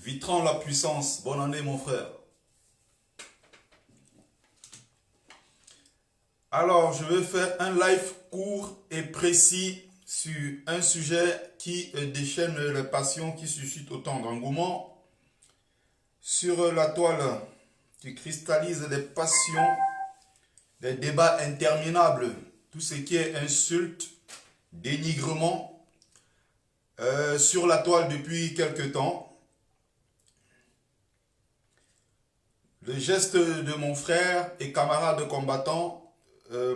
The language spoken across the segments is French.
Vitran la puissance, bonne année mon frère. Alors, je vais faire un live court et précis sur un sujet qui déchaîne les passions, qui suscite autant d'engouement. Sur la toile, qui cristallise des passions, des débats interminables, tout ce qui est insulte, dénigrement, sur la toile depuis quelque temps. Le geste de mon frère et camarade combattant,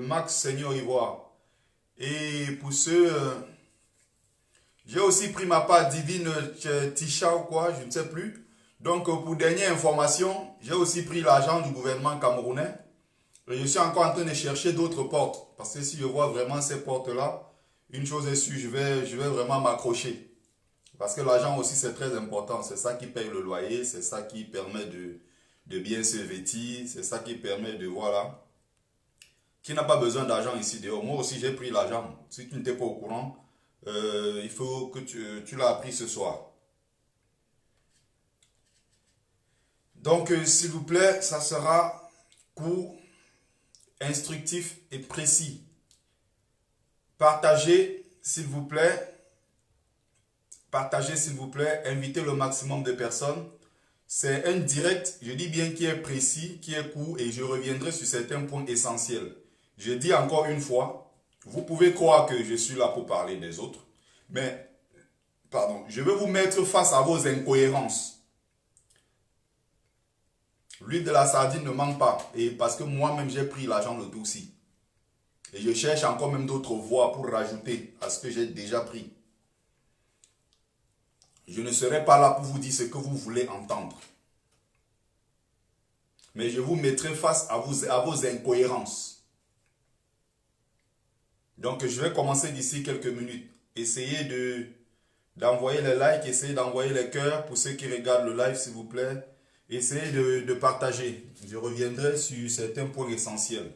Max Seigneur Ivoire. Et pour ceux, j'ai aussi pris ma part divine Tisha ou quoi, je ne sais plus. Donc pour dernière information, j'ai aussi pris l'argent du gouvernement camerounais. Et je suis encore en train de chercher d'autres portes. Parce que si je vois vraiment ces portes-là, une chose est sûre, je vais vraiment m'accrocher. Parce que l'argent aussi c'est très important. C'est ça qui paye le loyer, c'est ça qui permet de bien se vêtir, c'est ça qui permet de, voilà. Qui n'a pas besoin d'argent ici dehors. Moi aussi j'ai pris l'argent. Si tu n'étais pas au courant, il faut que tu l'as appris ce soir. Donc s'il vous plaît, ça sera court, instructif et précis. Partagez s'il vous plaît. Partagez s'il vous plaît. Invitez le maximum de personnes. C'est un direct, je dis bien qui est précis, qui est court et je reviendrai sur certains points essentiels. Je dis encore une fois, vous pouvez croire que je suis là pour parler des autres, mais, pardon, je vais vous mettre face à vos incohérences. L'huile de la sardine ne manque pas, et parce que moi-même j'ai pris l'argent de Toussi. Et je cherche encore même d'autres voies pour rajouter à ce que j'ai déjà pris. Je ne serai pas là pour vous dire ce que vous voulez entendre. Mais je vous mettrai face à vos incohérences. Donc je vais commencer d'ici quelques minutes. Essayez d'envoyer les likes, essayez d'envoyer les cœurs pour ceux qui regardent le live s'il vous plaît. Essayez de partager. Je reviendrai sur certains points essentiels.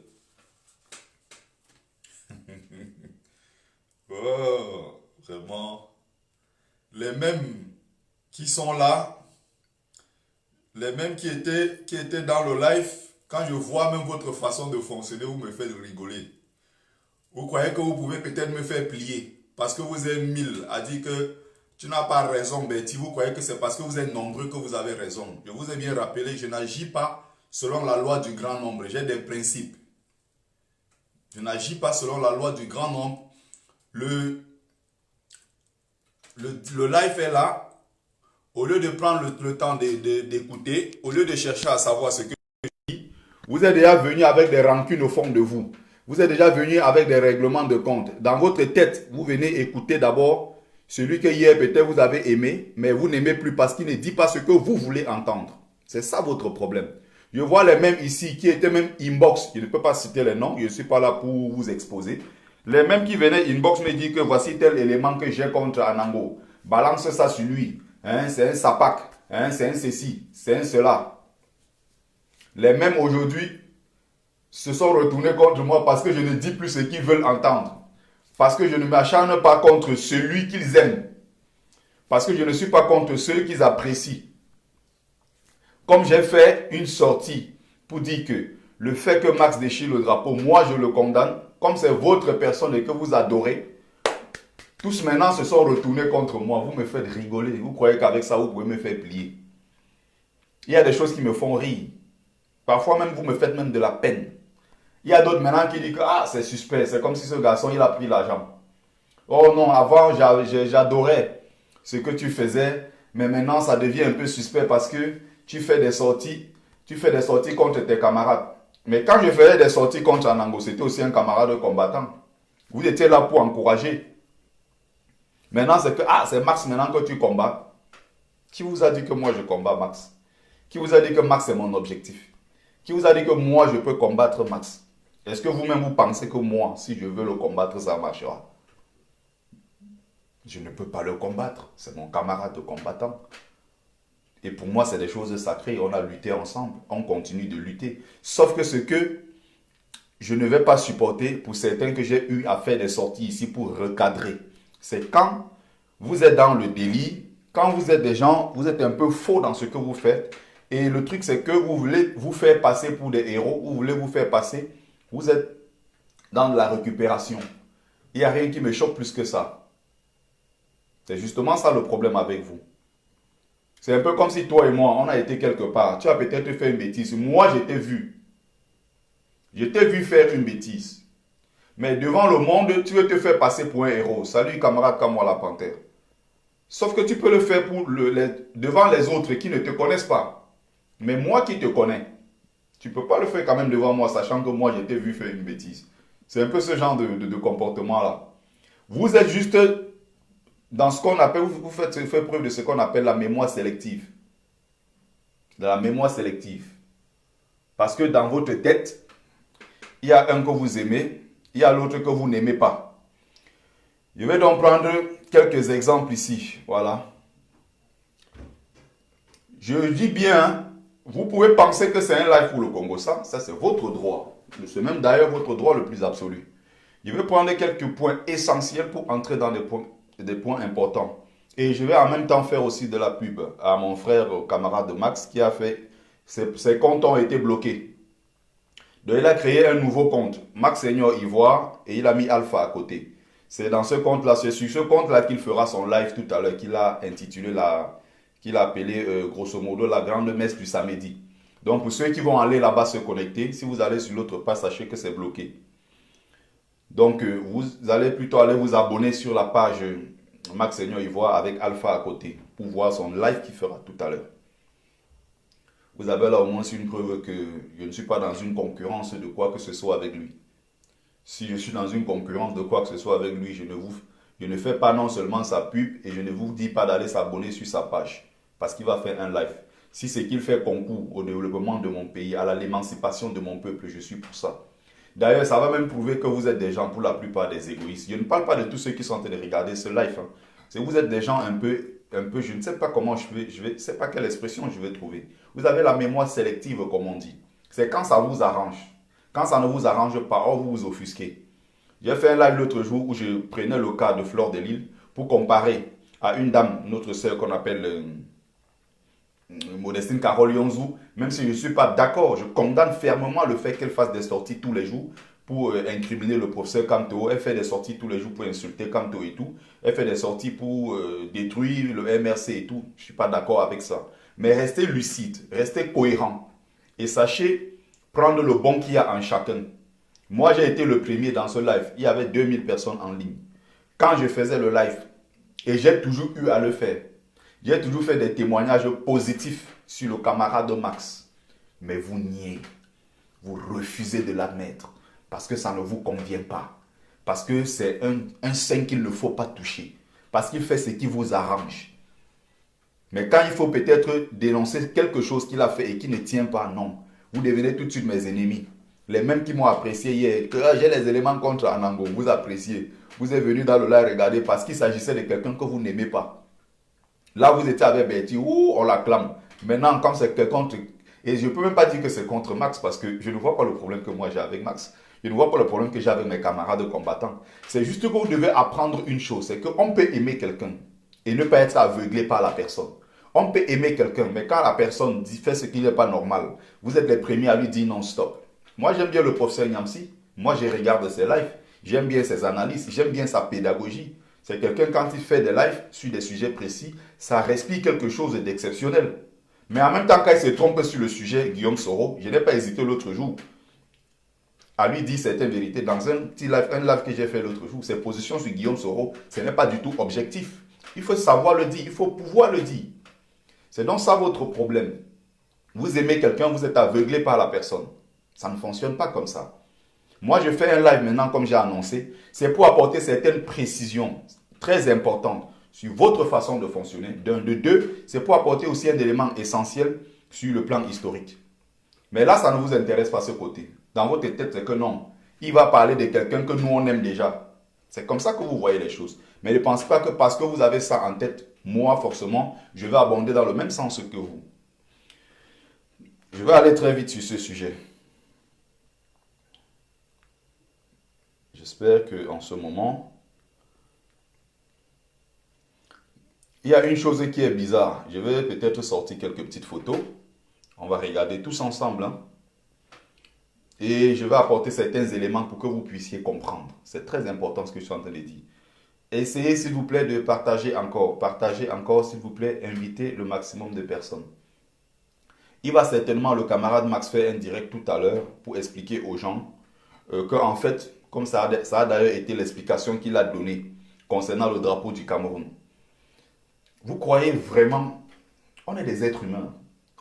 Oh, vraiment. Les mêmes qui sont là, les mêmes qui étaient dans le live, quand je vois même votre façon de fonctionner, vous me faites rigoler. Vous croyez que vous pouvez peut-être me faire plier parce que vous êtes 1000 à dire que tu n'as pas raison, Betty. Vous croyez que c'est parce que vous êtes nombreux que vous avez raison. Je vous ai bien rappelé, je n'agis pas selon la loi du grand nombre. J'ai des principes. Je n'agis pas selon la loi du grand nombre. Le live est là. Au lieu de prendre le temps d'écouter, au lieu de chercher à savoir ce que je dis, vous êtes déjà venu avec des rancunes au fond de vous. Vous êtes déjà venu avec des règlements de compte. Dans votre tête, vous venez écouter d'abord celui que hier peut-être vous avez aimé, mais vous n'aimez plus parce qu'il ne dit pas ce que vous voulez entendre. C'est ça votre problème. Je vois les mêmes ici qui étaient même inbox. Je ne peux pas citer les noms, je ne suis pas là pour vous exposer. Les mêmes qui venaient inbox me disent que voici tel élément que j'ai contre Anango. Balance ça sur lui. Hein, c'est un sapac. Hein, c'est un ceci. C'est un cela. Les mêmes aujourd'hui se sont retournés contre moi parce que je ne dis plus ce qu'ils veulent entendre. Parce que je ne m'acharne pas contre celui qu'ils aiment. Parce que je ne suis pas contre ceux qu'ils apprécient. Comme j'ai fait une sortie pour dire que le fait que Max déchire le drapeau, moi je le condamne. Comme c'est votre personne et que vous adorez, tous maintenant se sont retournés contre moi. Vous me faites rigoler. Vous croyez qu'avec ça, vous pouvez me faire plier. Il y a des choses qui me font rire. Parfois même, vous me faites même de la peine. Il y a d'autres maintenant qui disent que ah, c'est suspect. C'est comme si ce garçon, il a pris l'argent. Oh non, avant, j'adorais ce que tu faisais. Mais maintenant, ça devient un peu suspect parce que tu fais des sorties contre tes camarades. Mais quand je faisais des sorties contre Anango, c'était aussi un camarade combattant. Vous étiez là pour encourager. Maintenant, c'est que, ah, c'est Max maintenant que tu combats. Qui vous a dit que moi je combats Max? Qui vous a dit que Max est mon objectif? Qui vous a dit que moi je peux combattre Max? Est-ce que vous-même vous pensez que moi, si je veux le combattre, ça marchera? Je ne peux pas le combattre. C'est mon camarade combattant. Et pour moi, c'est des choses sacrées. On a lutté ensemble. On continue de lutter. Sauf que ce que je ne vais pas supporter pour certains que j'ai eu à faire des sorties ici pour recadrer. C'est quand vous êtes dans le délit, quand vous êtes des gens, vous êtes un peu faux dans ce que vous faites. Et le truc, c'est que vous voulez vous faire passer pour des héros, vous voulez vous faire passer, vous êtes dans de la récupération. Il n'y a rien qui me choque plus que ça. C'est justement ça le problème avec vous. C'est un peu comme si toi et moi, on a été quelque part. Tu as peut-être fait une bêtise. Moi, je t'ai vu. Je t'ai vu faire une bêtise. Mais devant le monde, tu veux te faire passer pour un héros. Salut camarade comme moi la panthère. Sauf que tu peux le faire devant les autres qui ne te connaissent pas. Mais moi qui te connais, tu ne peux pas le faire quand même devant moi, sachant que moi, je t'ai vu faire une bêtise. C'est un peu ce genre de comportement-là. Vous êtes juste dans ce qu'on appelle, vous faites preuve de ce qu'on appelle la mémoire sélective. De la mémoire sélective. Parce que dans votre tête, il y a un que vous aimez, il y a l'autre que vous n'aimez pas. Je vais donc prendre quelques exemples ici. Voilà. Je dis bien, hein, vous pouvez penser que c'est un live pour le Congo. Ça c'est votre droit. C'est même d'ailleurs votre droit le plus absolu. Je vais prendre quelques points essentiels pour entrer dans des points importants. Et je vais en même temps faire aussi de la pub à mon frère, camarade Max, qui a fait, ses comptes ont été bloqués. Donc il a créé un nouveau compte, Max Seigneur Ivoire, et il a mis Alpha à côté. C'est dans ce compte-là, c'est sur ce compte-là qu'il fera son live tout à l'heure, qu'il a intitulé, qu'il a appelé grosso modo la grande messe du samedi. Donc pour ceux qui vont aller là-bas se connecter, si vous allez sur l'autre page, sachez que c'est bloqué. Donc vous allez plutôt aller vous abonner sur la page Max Seigneur Ivoire avec Alpha à côté pour voir son live qu'il fera tout à l'heure. Vous avez là au moins une preuve que je ne suis pas dans une concurrence de quoi que ce soit avec lui. Si je suis dans une concurrence de quoi que ce soit avec lui, je ne fais pas non seulement sa pub et je ne vous dis pas d'aller s'abonner sur sa page parce qu'il va faire un live. Si c'est qu'il fait concours au développement de mon pays, à l'émancipation de mon peuple, je suis pour ça. D'ailleurs, ça va même prouver que vous êtes des gens, pour la plupart, des égoïstes. Je ne parle pas de tous ceux qui sont en train de regarder ce live. Hein. C'est vous êtes des gens un peu, je ne sais pas comment je ne sais pas quelle expression je vais trouver. Vous avez la mémoire sélective, comme on dit. C'est quand ça vous arrange. Quand ça ne vous arrange pas, oh, vous vous offusquez. J'ai fait un live l'autre jour où je prenais le cas de Fleur de Lille pour comparer à une dame, notre sœur qu'on appelle Modestine Carole Yonzou, même si je ne suis pas d'accord, je condamne fermement le fait qu'elle fasse des sorties tous les jours pour incriminer le professeur Kamto. Elle fait des sorties tous les jours pour insulter Kamto et tout. Elle fait des sorties pour détruire le MRC et tout. Je ne suis pas d'accord avec ça. Mais restez lucide, restez cohérent. Et sachez prendre le bon qu'il y a en chacun. Moi, j'ai été le premier dans ce live. Il y avait 2000 personnes en ligne. Quand je faisais le live, et j'ai toujours eu à le faire, j'ai toujours fait des témoignages positifs sur le camarade Max. Mais vous niez. Vous refusez de l'admettre. Parce que ça ne vous convient pas. Parce que c'est un saint qu'il ne faut pas toucher. Parce qu'il fait ce qui vous arrange. Mais quand il faut peut-être dénoncer quelque chose qu'il a fait et qui ne tient pas, non. Vous devenez tout de suite mes ennemis. Les mêmes qui m'ont apprécié hier, que j'ai les éléments contre Anango, vous appréciez. Vous êtes venu dans le live regarder parce qu'il s'agissait de quelqu'un que vous n'aimez pas. Là, vous étiez avec Betty, ouh, on l'acclame. Maintenant, comme c'est contre... Et je ne peux même pas dire que c'est contre Max parce que je ne vois pas le problème que moi j'ai avec Max. Je ne vois pas le problème que j'ai avec mes camarades combattants. C'est juste que vous devez apprendre une chose, c'est qu'on peut aimer quelqu'un et ne pas être aveuglé par la personne. On peut aimer quelqu'un, mais quand la personne fait ce qui n'est pas normal, vous êtes les premiers à lui dire non, stop. Moi, j'aime bien le professeur Nyamsi. Moi, je regarde ses lives. J'aime bien ses analyses. J'aime bien sa pédagogie. C'est quelqu'un, quand il fait des lives sur des sujets précis, ça respire quelque chose d'exceptionnel. Mais en même temps, quand il se trompe sur le sujet Guillaume Soro, je n'ai pas hésité l'autre jour à lui dire certaines vérités. Dans un live que j'ai fait l'autre jour, ses positions sur Guillaume Soro, ce n'est pas du tout objectif. Il faut savoir le dire, il faut pouvoir le dire. C'est donc ça votre problème. Vous aimez quelqu'un, vous êtes aveuglé par la personne. Ça ne fonctionne pas comme ça. Moi, je fais un live maintenant, comme j'ai annoncé. C'est pour apporter certaines précisions très importantes sur votre façon de fonctionner. D'un, de deux, c'est pour apporter aussi un élément essentiel sur le plan historique. Mais là, ça ne vous intéresse pas ce côté. Dans votre tête, c'est que non. Il va parler de quelqu'un que nous, on aime déjà. C'est comme ça que vous voyez les choses. Mais ne pensez pas que parce que vous avez ça en tête, moi, forcément, je vais abonder dans le même sens que vous. Je vais aller très vite sur ce sujet. J'espère qu'en ce moment, Il y a une chose qui est bizarre. Je vais peut-être sortir quelques petites photos. On va regarder tous ensemble, hein. Et je vais apporter certains éléments pour que vous puissiez comprendre. C'est très important ce que je suis en train de dire. Essayez s'il vous plaît de partager encore. Partagez encore s'il vous plaît. Invitez le maximum de personnes. Il va certainement, le camarade Max, faire un direct tout à l'heure pour expliquer aux gens que en fait, comme ça a d'ailleurs été l'explication qu'il a donnée concernant le drapeau du Cameroun. Vous croyez vraiment, on est des êtres humains.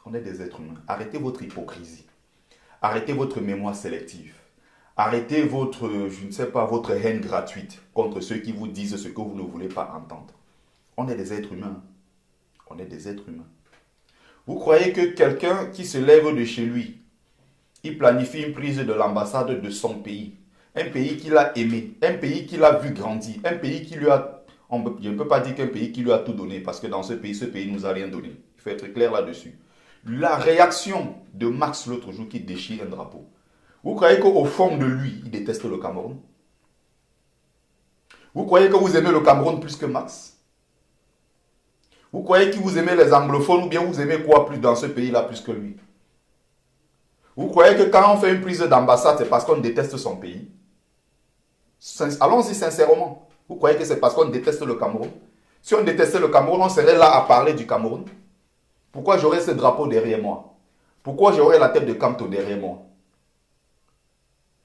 On est des êtres humains. Arrêtez votre hypocrisie. Arrêtez votre mémoire sélective. Arrêtez votre, je ne sais pas, votre haine gratuite contre ceux qui vous disent ce que vous ne voulez pas entendre. On est des êtres humains. On est des êtres humains. Vous croyez que quelqu'un qui se lève de chez lui, il planifie une prise de l'ambassade de son pays, un pays qu'il a aimé, un pays qu'il a vu grandir, un pays qui lui a... Je ne peux pas dire qu'un pays qui lui a tout donné, parce que dans ce pays ne nous a rien donné. Il faut être clair là-dessus. La réaction de Max l'autre jour qui déchire un drapeau. Vous croyez qu'au fond de lui, il déteste le Cameroun? Vous croyez que vous aimez le Cameroun plus que Max? Vous croyez que vous aimez les anglophones ou bien vous aimez quoi plus dans ce pays-là plus que lui? Vous croyez que quand on fait une prise d'ambassade, c'est parce qu'on déteste son pays? Allons-y sincèrement. Vous croyez que c'est parce qu'on déteste le Cameroun? Si on détestait le Cameroun, on serait là à parler du Cameroun. Pourquoi j'aurais ce drapeau derrière moi? Pourquoi j'aurais la tête de Kamto derrière moi?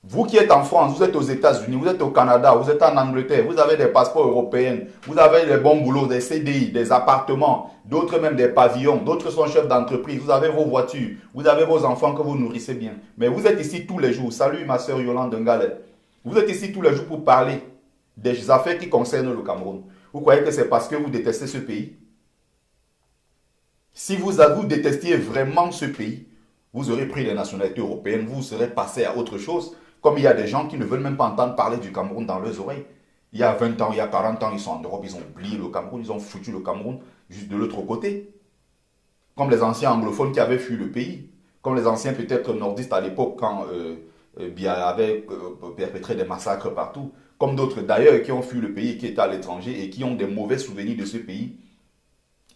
Vous qui êtes en France, vous êtes aux États-Unis, vous êtes au Canada, vous êtes en Angleterre, vous avez des passeports européens, vous avez des bons boulots, des CDI, des appartements, d'autres même des pavillons, d'autres sont chefs d'entreprise, vous avez vos voitures, vous avez vos enfants que vous nourrissez bien. Mais vous êtes ici tous les jours. Salut ma soeur Yolande Ngale. Vous êtes ici tous les jours pour parler des affaires qui concernent le Cameroun. Vous croyez que c'est parce que vous détestez ce pays? Si vous détestiez vraiment ce pays, vous aurez pris les nationalités européennes, vous serez passé à autre chose. Comme il y a des gens qui ne veulent même pas entendre parler du Cameroun dans leurs oreilles. Il y a 20 ans, il y a 40 ans, ils sont en Europe, ils ont oublié le Cameroun, ils ont foutu le Cameroun juste de l'autre côté. Comme les anciens anglophones qui avaient fui le pays. Comme les anciens peut-être nordistes à l'époque quand Biya avait perpétré des massacres partout. Comme d'autres d'ailleurs qui ont fui le pays, qui étaient à l'étranger et qui ont des mauvais souvenirs de ce pays.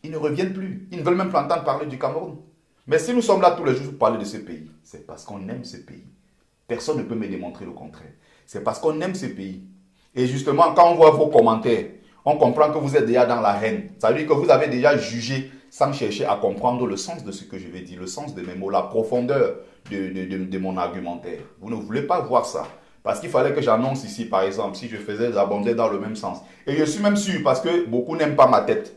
Ils ne reviennent plus. Ils ne veulent même pas entendre parler du Cameroun. Mais si nous sommes là tous les jours pour parler de ce pays, c'est parce qu'on aime ce pays. Personne ne peut me démontrer le contraire. C'est parce qu'on aime ce pays. Et justement, quand on voit vos commentaires, on comprend que vous êtes déjà dans la haine. Ça veut dire que vous avez déjà jugé sans chercher à comprendre le sens de ce que je vais dire, le sens de mes mots, la profondeur de mon argumentaire. Vous ne voulez pas voir ça. Parce qu'il fallait que j'annonce ici, par exemple, si je faisais abonder dans le même sens. Et je suis même sûr, parce que beaucoup n'aiment pas ma tête,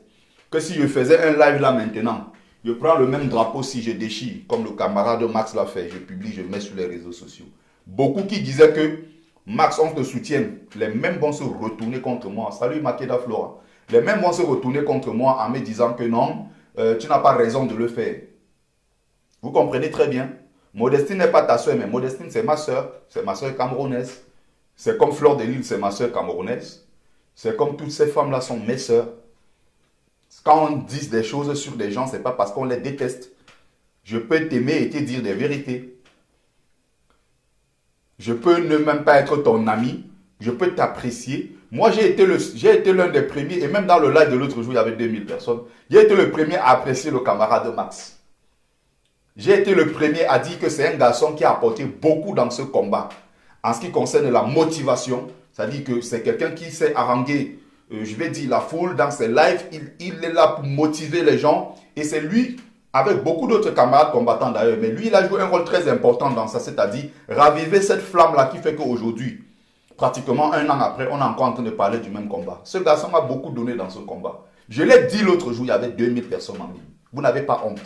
que si je faisais un live là maintenant, je prends le même drapeau si je déchire, comme le camarade Max l'a fait, je publie, je mets sur les réseaux sociaux. Beaucoup qui disaient que Max, on te soutient, les mêmes vont se retourner contre moi. Salut Makeda Flora. Les mêmes vont se retourner contre moi en me disant que non, tu n'as pas raison de le faire. Vous comprenez très bien. Modestine n'est pas ta soeur, mais Modestine c'est ma soeur camerounaise. C'est comme Fleur de Lille, c'est ma soeur camerounaise. C'est comme toutes ces femmes-là sont mes soeurs. Quand on dit des choses sur des gens, ce n'est pas parce qu'on les déteste. Je peux t'aimer et te dire des vérités. Je peux ne même pas être ton ami. Je peux t'apprécier. Moi, j'ai été l'un des premiers, et même dans le live de l'autre jour, il y avait 2000 personnes. J'ai été le premier à apprécier le camarade Max. J'ai été le premier à dire que c'est un garçon qui a apporté beaucoup dans ce combat. En ce qui concerne la motivation, c'est-à-dire que c'est quelqu'un qui s'est harangué, je vais dire, la foule dans ses lives. Il est là pour motiver les gens. Et c'est lui, avec beaucoup d'autres camarades combattants d'ailleurs, mais lui, il a joué un rôle très important dans ça, c'est-à-dire raviver cette flamme-là qui fait qu'aujourd'hui, pratiquement un an après, on est encore en train de parler du même combat. Ce garçon m'a beaucoup donné dans ce combat. Je l'ai dit l'autre jour, il y avait 2000 personnes en ligne. Vous n'avez pas honte.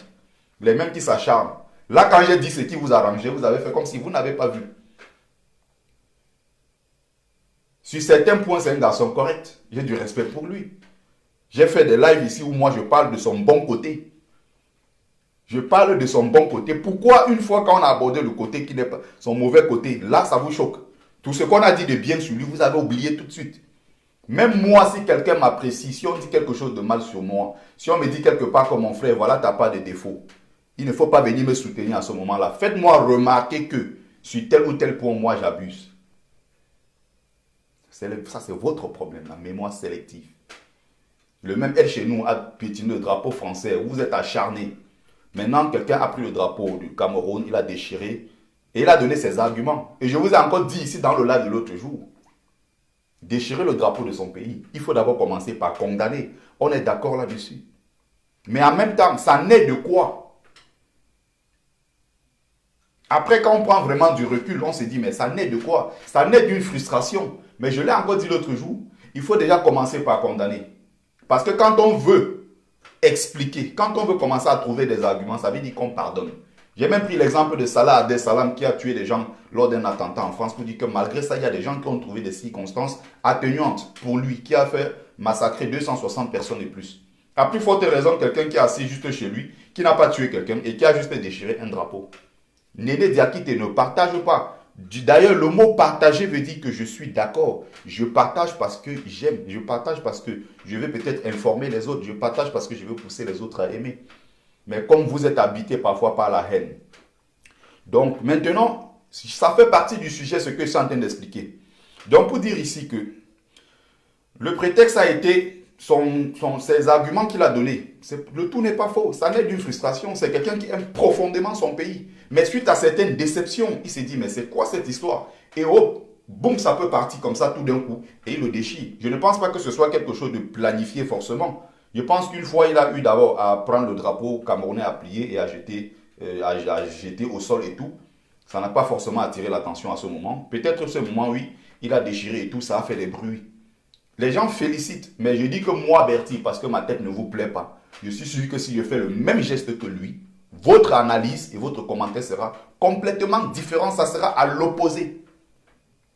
Les mêmes qui s'acharnent. Là, quand j'ai dit ce qui vous arrangeait, vous avez fait comme si vous n'avez pas vu. Sur certains points, c'est un garçon correct. J'ai du respect pour lui. J'ai fait des lives ici où moi, je parle de son bon côté. Je parle de son bon côté. Pourquoi une fois quand on a abordé le côté qui n'est pas son mauvais côté, là, ça vous choque? Tout ce qu'on a dit de bien sur lui, vous avez oublié tout de suite. Même moi, si quelqu'un m'apprécie, si on dit quelque chose de mal sur moi, si on me dit quelque part comme mon frère, voilà, tu n'as pas de défaut. Il ne faut pas venir me soutenir à ce moment-là. Faites-moi remarquer que sur tel ou tel point, moi, j'abuse. Ça, c'est votre problème, la mémoire sélective. Le même elle chez nous a piétiné le drapeau français. Vous êtes acharné. Maintenant, quelqu'un a pris le drapeau du Cameroun, il a déchiré et il a donné ses arguments. Et je vous ai encore dit ici dans le live de l'autre jour, déchirer le drapeau de son pays, il faut d'abord commencer par condamner. On est d'accord là-dessus. Mais en même temps, ça naît de quoi? Après, quand on prend vraiment du recul, on se dit, mais ça naît de quoi? Ça naît d'une frustration. Mais je l'ai encore dit l'autre jour, il faut déjà commencer par condamner. Parce que quand on veut expliquer, quand on veut commencer à trouver des arguments, ça veut dire qu'on pardonne. J'ai même pris l'exemple de Salah Abdeslam qui a tué des gens lors d'un attentat en France pour dire que malgré ça, il y a des gens qui ont trouvé des circonstances atténuantes pour lui, qui a fait massacrer 260 personnes et plus. À plus forte raison, quelqu'un qui est assis juste chez lui, qui n'a pas tué quelqu'un et qui a juste déchiré un drapeau. Néné Diakité ne partage pas. D'ailleurs, le mot partager veut dire que je suis d'accord. Je partage parce que j'aime. Je partage parce que je veux peut-être informer les autres. Je partage parce que je veux pousser les autres à aimer. Mais comme vous êtes habité parfois par la haine. Donc maintenant, ça fait partie du sujet ce que je suis en train d'expliquer. Donc pour dire ici que le prétexte a été ses arguments qu'il a donnés. Le tout n'est pas faux. Ça naît d'une frustration. C'est quelqu'un qui aime profondément son pays. Mais suite à certaines déceptions, il s'est dit, mais c'est quoi cette histoire? Et hop, boum, ça peut partir comme ça tout d'un coup. Et il le déchire. Je ne pense pas que ce soit quelque chose de planifié forcément. Je pense qu'une fois, il a eu d'abord à prendre le drapeau camerounais à plier et à jeter au sol et tout. Ça n'a pas forcément attiré l'attention à ce moment. Peut-être ce moment, oui, il a déchiré et tout, ça a fait des bruits. Les gens félicitent, mais je dis que moi, Bertie, parce que ma tête ne vous plaît pas, je suis sûr que si je fais le même geste que lui, votre analyse et votre commentaire sera complètement différent, ça sera à l'opposé.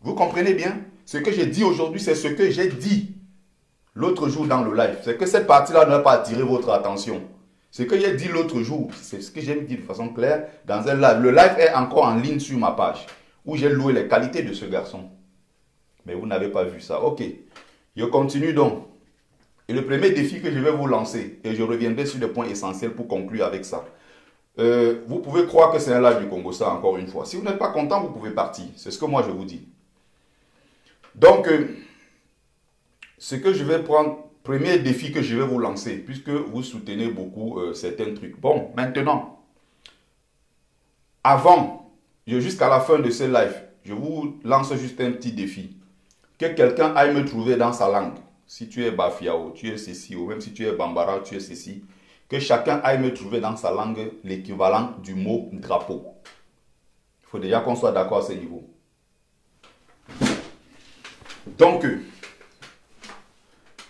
Vous comprenez bien? Ce que j'ai dit aujourd'hui, c'est ce que j'ai dit l'autre jour dans le live. C'est que cette partie-là n'a pas attiré votre attention. Ce que j'ai dit l'autre jour, c'est ce que j'ai dit de façon claire dans un live. Le live est encore en ligne sur ma page, où j'ai loué les qualités de ce garçon. Mais vous n'avez pas vu ça. Ok. Je continue donc. Et le premier défi que je vais vous lancer, et je reviendrai sur des points essentiels pour conclure avec ça. Vous pouvez croire que c'est un live du Congo, ça encore une fois. Si vous n'êtes pas content, vous pouvez partir. C'est ce que moi je vous dis. Donc, ce que je vais prendre, premier défi que je vais vous lancer, puisque vous soutenez beaucoup certains trucs. Bon, maintenant, avant, jusqu'à la fin de ce live, je vous lance juste un petit défi. Que quelqu'un aille me trouver dans sa langue. Si tu es Bafiao, tu es ceci, ou même si tu es Bambara, tu es ceci. Que chacun aille me trouver dans sa langue l'équivalent du mot drapeau. Il faut déjà qu'on soit d'accord à ce niveau. Donc,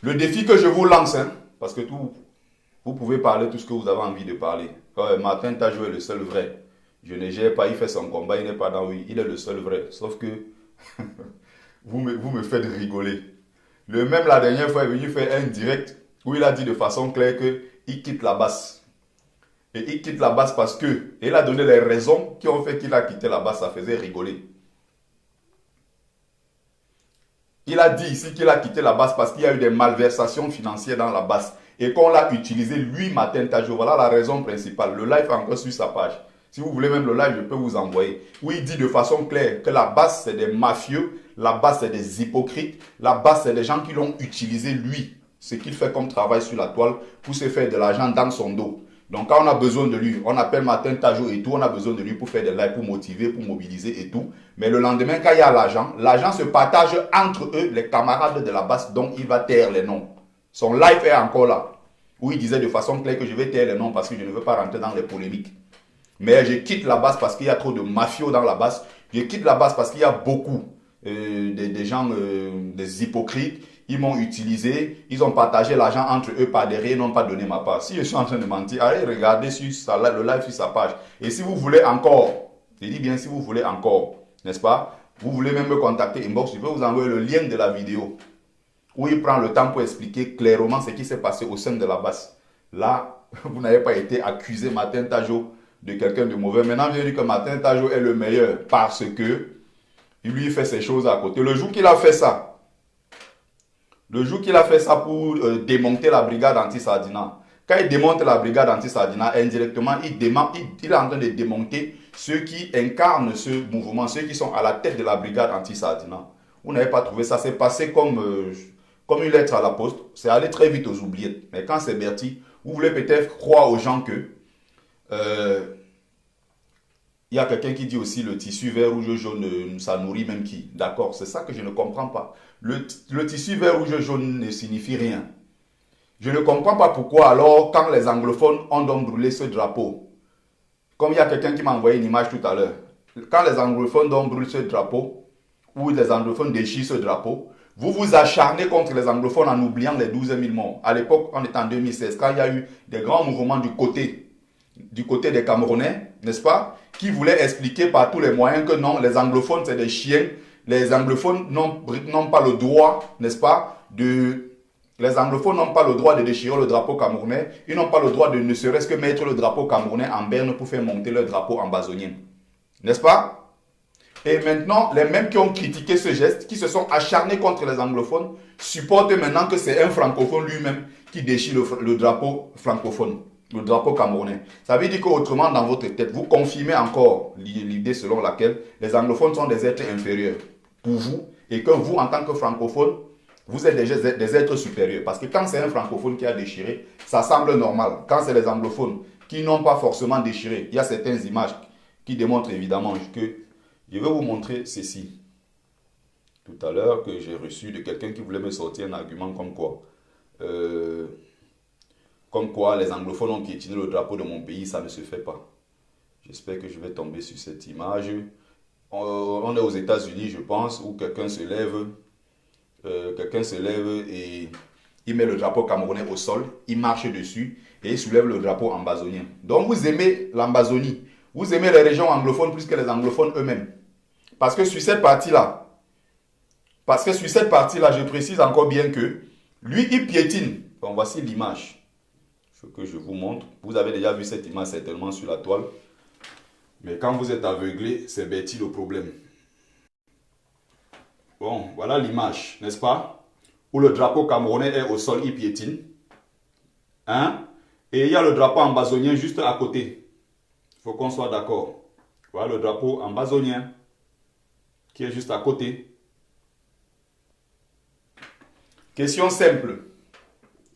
le défi que je vous lance, hein, parce que vous pouvez parler tout ce que vous avez envie de parler. Martin Tajou est le seul vrai. Je ne gère pas, il fait son combat, il n'est pas dans oui, il est le seul vrai. Sauf que vous me faites rigoler. Le même la dernière fois est venu faire un direct où il a dit de façon claire qu'il quitte la basse. Et il quitte la basse parce que, et il a donné les raisons qui ont fait qu'il a quitté la basse, ça faisait rigoler. Il a dit ici qu'il a quitté la basse parce qu'il y a eu des malversations financières dans la basse et qu'on l'a utilisé, lui, Martin Tajou. Voilà la raison principale. Le live est encore sur sa page. Si vous voulez même le live, je peux vous envoyer. Où il dit de façon claire que la basse, c'est des mafieux, la basse, c'est des hypocrites, la basse, c'est des gens qui l'ont utilisé, lui, ce qu'il fait comme travail sur la toile, pour se faire de l'argent dans son dos. Donc, quand on a besoin de lui, on appelle Martin Tajou et tout, on a besoin de lui pour faire des lives, pour motiver, pour mobiliser et tout. Mais le lendemain, quand il y a l'argent se partage entre eux, les camarades de la basse, donc il va taire les noms. Son live est encore là, où il disait de façon claire que je vais taire les noms parce que je ne veux pas rentrer dans les polémiques. Mais je quitte la basse parce qu'il y a trop de mafios dans la basse. Je quitte la basse parce qu'il y a beaucoup des gens, des hypocrites. Ils m'ont utilisé, ils ont partagé l'argent entre eux par derrière, ils n'ont pas donné ma part. Si je suis en train de mentir, allez regarder sur le live sur sa page. Et si vous voulez encore, je dis bien si vous voulez encore, n'est-ce pas? Vous voulez même me contacter inbox, je peux vous envoyer le lien de la vidéo où il prend le temps pour expliquer clairement ce qui s'est passé au sein de la basse. Là, vous n'avez pas été accusé, Martin Tajou, de quelqu'un de mauvais. Maintenant, je dis que Martin Tajou est le meilleur parce que il lui fait ces choses à côté. Le jour qu'il a fait ça, pour démonter la brigade anti-Sardina, quand il démonte la brigade anti-Sardina, indirectement, il est en train de démonter ceux qui incarnent ce mouvement, ceux qui sont à la tête de la brigade anti-Sardina. Vous n'avez pas trouvé ça, c'est passé comme comme une lettre à la poste, c'est aller très vite aux oubliettes. Mais quand c'est Berti, vous voulez peut-être croire aux gens que il y a quelqu'un qui dit aussi le tissu vert, rouge, jaune, ça nourrit même qui. D'accord, c'est ça que je ne comprends pas. Le tissu vert, rouge, jaune ne signifie rien. Je ne comprends pas pourquoi alors, quand les anglophones ont donc brûlé ce drapeau, comme il y a quelqu'un qui m'a envoyé une image tout à l'heure, quand les anglophones donc brûlent ce drapeau, ou les anglophones déchirent ce drapeau, vous vous acharnez contre les anglophones en oubliant les 12 000 morts. À l'époque, on était en 2016, quand il y a eu des grands mouvements du côté des Camerounais, n'est-ce pas, qui voulaient expliquer par tous les moyens que non, les anglophones c'est des chiens, les anglophones n'ont pas le droit, n'est-ce pas, les anglophones n'ont pas le droit de déchirer le drapeau camerounais, ils n'ont pas le droit de ne serait-ce que mettre le drapeau camerounais en berne pour faire monter le drapeau ambazonien. N'est-ce pas? Et maintenant, les mêmes qui ont critiqué ce geste, qui se sont acharnés contre les anglophones, supportent maintenant que c'est un francophone lui-même qui déchire le drapeau francophone, le drapeau camerounais. Ça veut dire qu'autrement, dans votre tête, vous confirmez encore l'idée selon laquelle les anglophones sont des êtres inférieurs pour vous, et que vous, en tant que francophone, vous êtes des êtres supérieurs. Parce que quand c'est un francophone qui a déchiré, ça semble normal. Quand c'est les anglophones qui n'ont pas forcément déchiré, il y a certaines images qui démontrent évidemment que... Je vais vous montrer ceci. Tout à l'heure, que j'ai reçu de quelqu'un qui voulait me sortir un argument comme quoi les anglophones ont piétiné le drapeau de mon pays, ça ne se fait pas. J'espère que je vais tomber sur cette image. On est aux États-Unis, je pense, où quelqu'un se lève et il met le drapeau camerounais au sol, il marche dessus et il soulève le drapeau ambazonien. Donc vous aimez l'Ambazonie, vous aimez les régions anglophones plus que les anglophones eux-mêmes. Parce que sur cette partie-là, je précise encore bien que lui, il piétine. Bon, voici l'image. Ce que je vous montre. Vous avez déjà vu cette image certainement sur la toile. Mais quand vous êtes aveuglé, c'est Betty le problème. Bon, voilà l'image, n'est-ce pas? Où le drapeau camerounais est au sol, il piétine. Hein? Et il y a le drapeau ambazonien juste à côté. Il faut qu'on soit d'accord. Voilà le drapeau ambazonien qui est juste à côté. Question simple.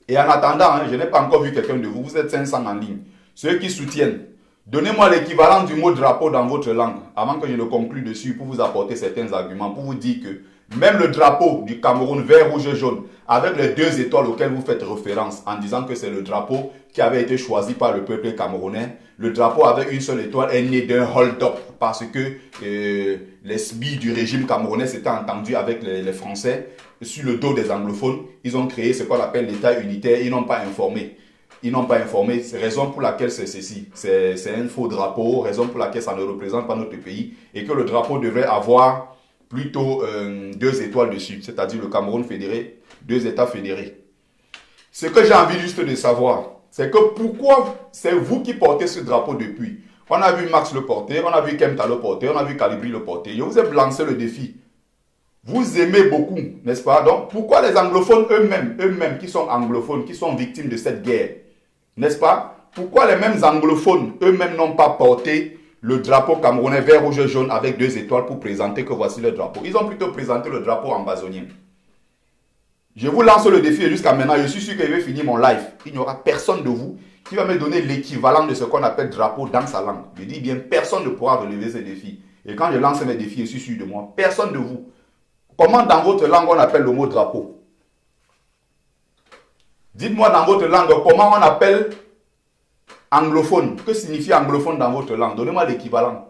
Et en attendant, je n'ai pas encore vu quelqu'un de vous, vous êtes 500 en ligne. Ceux qui soutiennent, donnez-moi l'équivalent du mot drapeau dans votre langue, avant que je ne conclue dessus pour vous apporter certains arguments, pour vous dire que même le drapeau du Cameroun vert, rouge et jaune, avec les 2 étoiles auxquelles vous faites référence, en disant que c'est le drapeau qui avait été choisi par le peuple camerounais, le drapeau avec une seule étoile est né d'un hold-up, parce que les SBI du régime camerounais s'étaient entendus avec les Français sur le dos des anglophones. Ils ont créé ce qu'on appelle l'État unitaire, ils n'ont pas informé. C'est raison pour laquelle c'est ceci. C'est un faux drapeau, raison pour laquelle ça ne représente pas notre pays et que le drapeau devrait avoir plutôt 2 étoiles dessus, c'est-à-dire le Cameroun fédéré, 2 États fédérés. Ce que j'ai envie juste de savoir, c'est que pourquoi c'est vous qui portez ce drapeau depuis? On a vu Max le porter, on a vu Kemta le porter, on a vu Calibri le porter. Je vous ai lancé le défi. Vous aimez beaucoup, n'est-ce pas? Donc pourquoi les anglophones eux-mêmes qui sont anglophones, qui sont victimes de cette guerre, n'est-ce pas? Pourquoi les mêmes anglophones eux-mêmes n'ont pas porté le drapeau camerounais vert, rouge et jaune avec 2 étoiles pour présenter que voici le drapeau? Ils ont plutôt présenté le drapeau ambazonien. Je vous lance le défi et jusqu'à maintenant, je suis sûr que je vais finir mon live. Il n'y aura personne de vous qui va me donner l'équivalent de ce qu'on appelle drapeau dans sa langue. Je dis bien, personne ne pourra relever ce défi. Et quand je lance mes défis, je suis sûr de moi, personne de vous. Comment dans votre langue on appelle le mot drapeau? Dites-moi dans votre langue comment on appelle anglophone. Que signifie anglophone dans votre langue? Donnez-moi l'équivalent.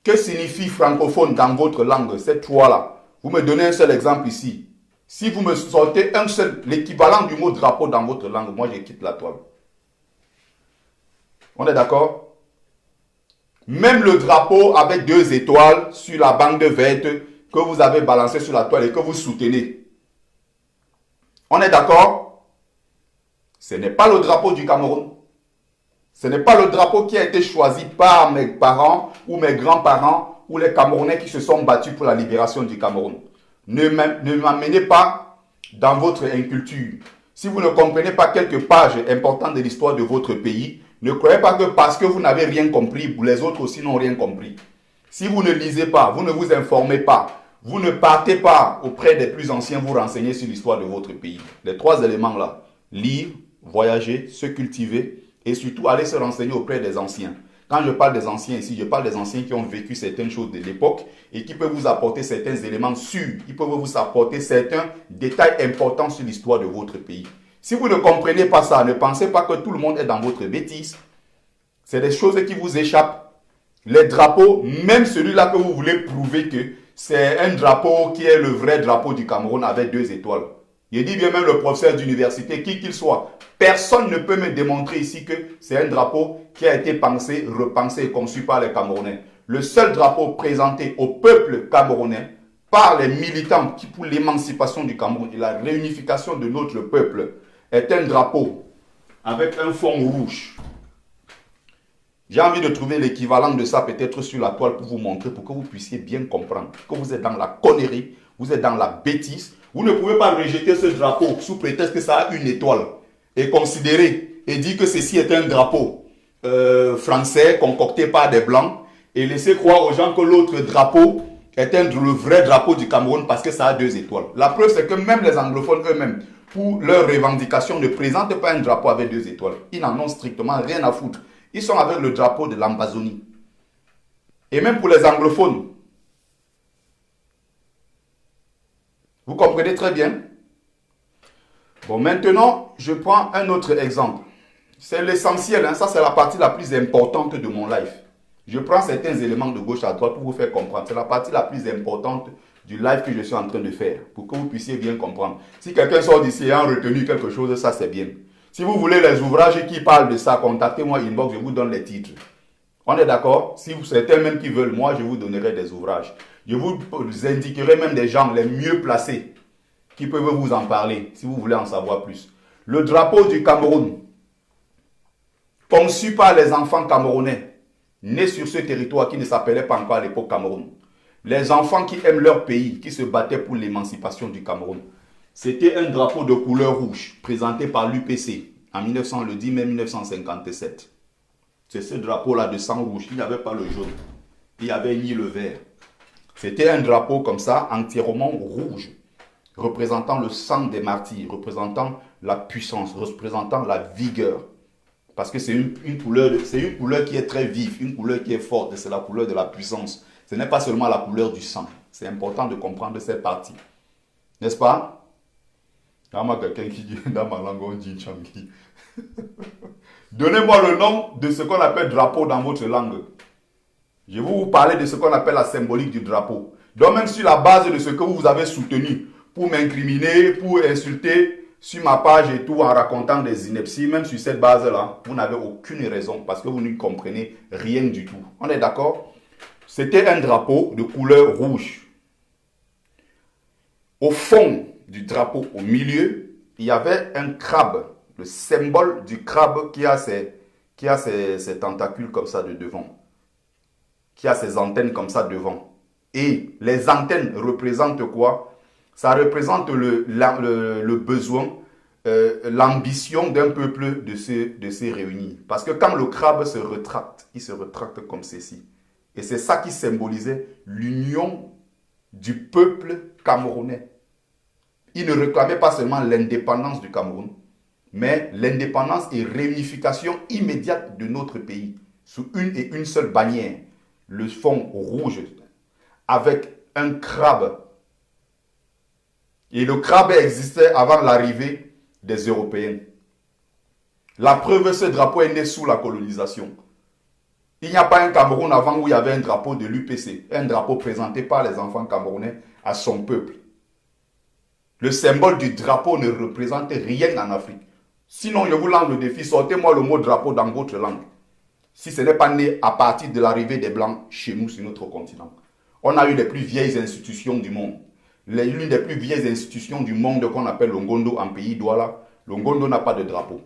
Que signifie francophone dans votre langue? Ces 3-là. Vous me donnez un seul exemple ici. Si vous me sortez un seul, l'équivalent du mot drapeau dans votre langue, moi je quitte la toile. On est d'accord? Même le drapeau avec 2 étoiles sur la bande verte que vous avez balancé sur la toile et que vous soutenez. On est d'accord? Ce n'est pas le drapeau du Cameroun. Ce n'est pas le drapeau qui a été choisi par mes parents ou mes grands-parents ou les Camerounais qui se sont battus pour la libération du Cameroun. Ne m'amenez pas dans votre inculture. Si vous ne comprenez pas quelques pages importantes de l'histoire de votre pays, ne croyez pas que parce que vous n'avez rien compris, les autres aussi n'ont rien compris. Si vous ne lisez pas, vous ne vous informez pas, Vous ne partez pas auprès des plus anciens vous renseigner sur l'histoire de votre pays. Les 3 éléments là, lire, voyager, se cultiver et surtout aller se renseigner auprès des anciens. Quand je parle des anciens ici, je parle des anciens qui ont vécu certaines choses de l'époque et qui peuvent vous apporter certains éléments sûrs. Ils peuvent vous apporter certains détails importants sur l'histoire de votre pays. Si vous ne comprenez pas ça, ne pensez pas que tout le monde est dans votre bêtise. C'est des choses qui vous échappent. Les drapeaux, même celui-là que vous voulez prouver que c'est un drapeau qui est le vrai drapeau du Cameroun avec 2 étoiles. Je dis bien même le professeur d'université, qui qu'il soit. Personne ne peut me démontrer ici que c'est un drapeau qui a été pensé, repensé et conçu par les Camerounais. Le seul drapeau présenté au peuple camerounais par les militants qui pour l'émancipation du Cameroun et la réunification de notre peuple est un drapeau avec un fond rouge. J'ai envie de trouver l'équivalent de ça peut-être sur la toile pour vous montrer, pour que vous puissiez bien comprendre que vous êtes dans la connerie, vous êtes dans la bêtise. Vous ne pouvez pas rejeter ce drapeau sous prétexte que ça a une étoile et considérer et dire que ceci est un drapeau français concocté par des blancs et laisser croire aux gens que l'autre drapeau est le vrai drapeau du Cameroun parce que ça a 2 étoiles. La preuve, c'est que même les anglophones eux-mêmes, pour leur revendication, ne présentent pas un drapeau avec 2 étoiles. Ils n'en ont strictement rien à foutre. Ils sont avec le drapeau de l'Amazonie. Et même pour les anglophones, vous comprenez très bien. Bon, maintenant, je prends un autre exemple. C'est l'essentiel, hein, ça c'est la partie la plus importante de mon live. Je prends certains éléments de gauche à droite pour vous faire comprendre. C'est la partie la plus importante du live que je suis en train de faire, pour que vous puissiez bien comprendre. Si quelqu'un sort d'ici et a retenu quelque chose, ça c'est bien. Si vous voulez les ouvrages qui parlent de ça, contactez-moi inbox, je vous donne les titres. On est d'accord? Si vous certains même qui veulent, moi je vous donnerai des ouvrages. Je vous indiquerai même des gens les mieux placés qui peuvent vous en parler, si vous voulez en savoir plus. Le drapeau du Cameroun, conçu par les enfants camerounais, nés sur ce territoire qui ne s'appelait pas encore à l'époque Cameroun. Les enfants qui aiment leur pays, qui se battaient pour l'émancipation du Cameroun. C'était un drapeau de couleur rouge, présenté par l'UPC, en 1910 mai 1957. C'est ce drapeau-là de sang rouge, il n'y avait pas le jaune, il n'y avait ni le vert. C'était un drapeau comme ça, entièrement rouge, représentant le sang des martyrs, représentant la puissance, représentant la vigueur. Parce que c'est une couleur qui est très vive, une couleur qui est forte, c'est la couleur de la puissance. Ce n'est pas seulement la couleur du sang. C'est important de comprendre cette partie. N'est-ce pas? Quelqu'un qui dit dans ma langue, on dit Changi. Donnez-moi le nom de ce qu'on appelle drapeau dans votre langue. Je vais vous parler de ce qu'on appelle la symbolique du drapeau. Donc même sur la base de ce que vous avez soutenu pour m'incriminer, pour insulter sur ma page et tout en racontant des inepties, même sur cette base-là, vous n'avez aucune raison parce que vous ne comprenez rien du tout. On est d'accord? C'était un drapeau de couleur rouge. Au fond du drapeau, au milieu, il y avait un crabe, le symbole du crabe qui a ses tentacules comme ça de devant, qui a ses antennes comme ça devant. Et les antennes représentent quoi? Ça représente le besoin, l'ambition d'un peuple de se réunir. Parce que quand le crabe se retracte, il se retracte comme ceci. Et c'est ça qui symbolisait l'union du peuple camerounais. Il ne réclamait pas seulement l'indépendance du Cameroun, mais l'indépendance et réunification immédiate de notre pays, sous une et une seule bannière, le fond rouge, avec un crabe. Et le crabe existait avant l'arrivée des Européens. La preuve, ce drapeau est né sous la colonisation. Il n'y a pas un Cameroun avant où il y avait un drapeau de l'UPC, un drapeau présenté par les enfants camerounais à son peuple. Le symbole du drapeau ne représente rien en Afrique. Sinon, je vous lance le défi, sortez-moi le mot drapeau dans votre langue. Si ce n'est pas né à partir de l'arrivée des Blancs chez nous, sur notre continent. On a eu les plus vieilles institutions du monde. L'une des plus vieilles institutions du monde qu'on appelle l'Ongondo en pays Douala. L'Ongondo n'a pas de drapeau.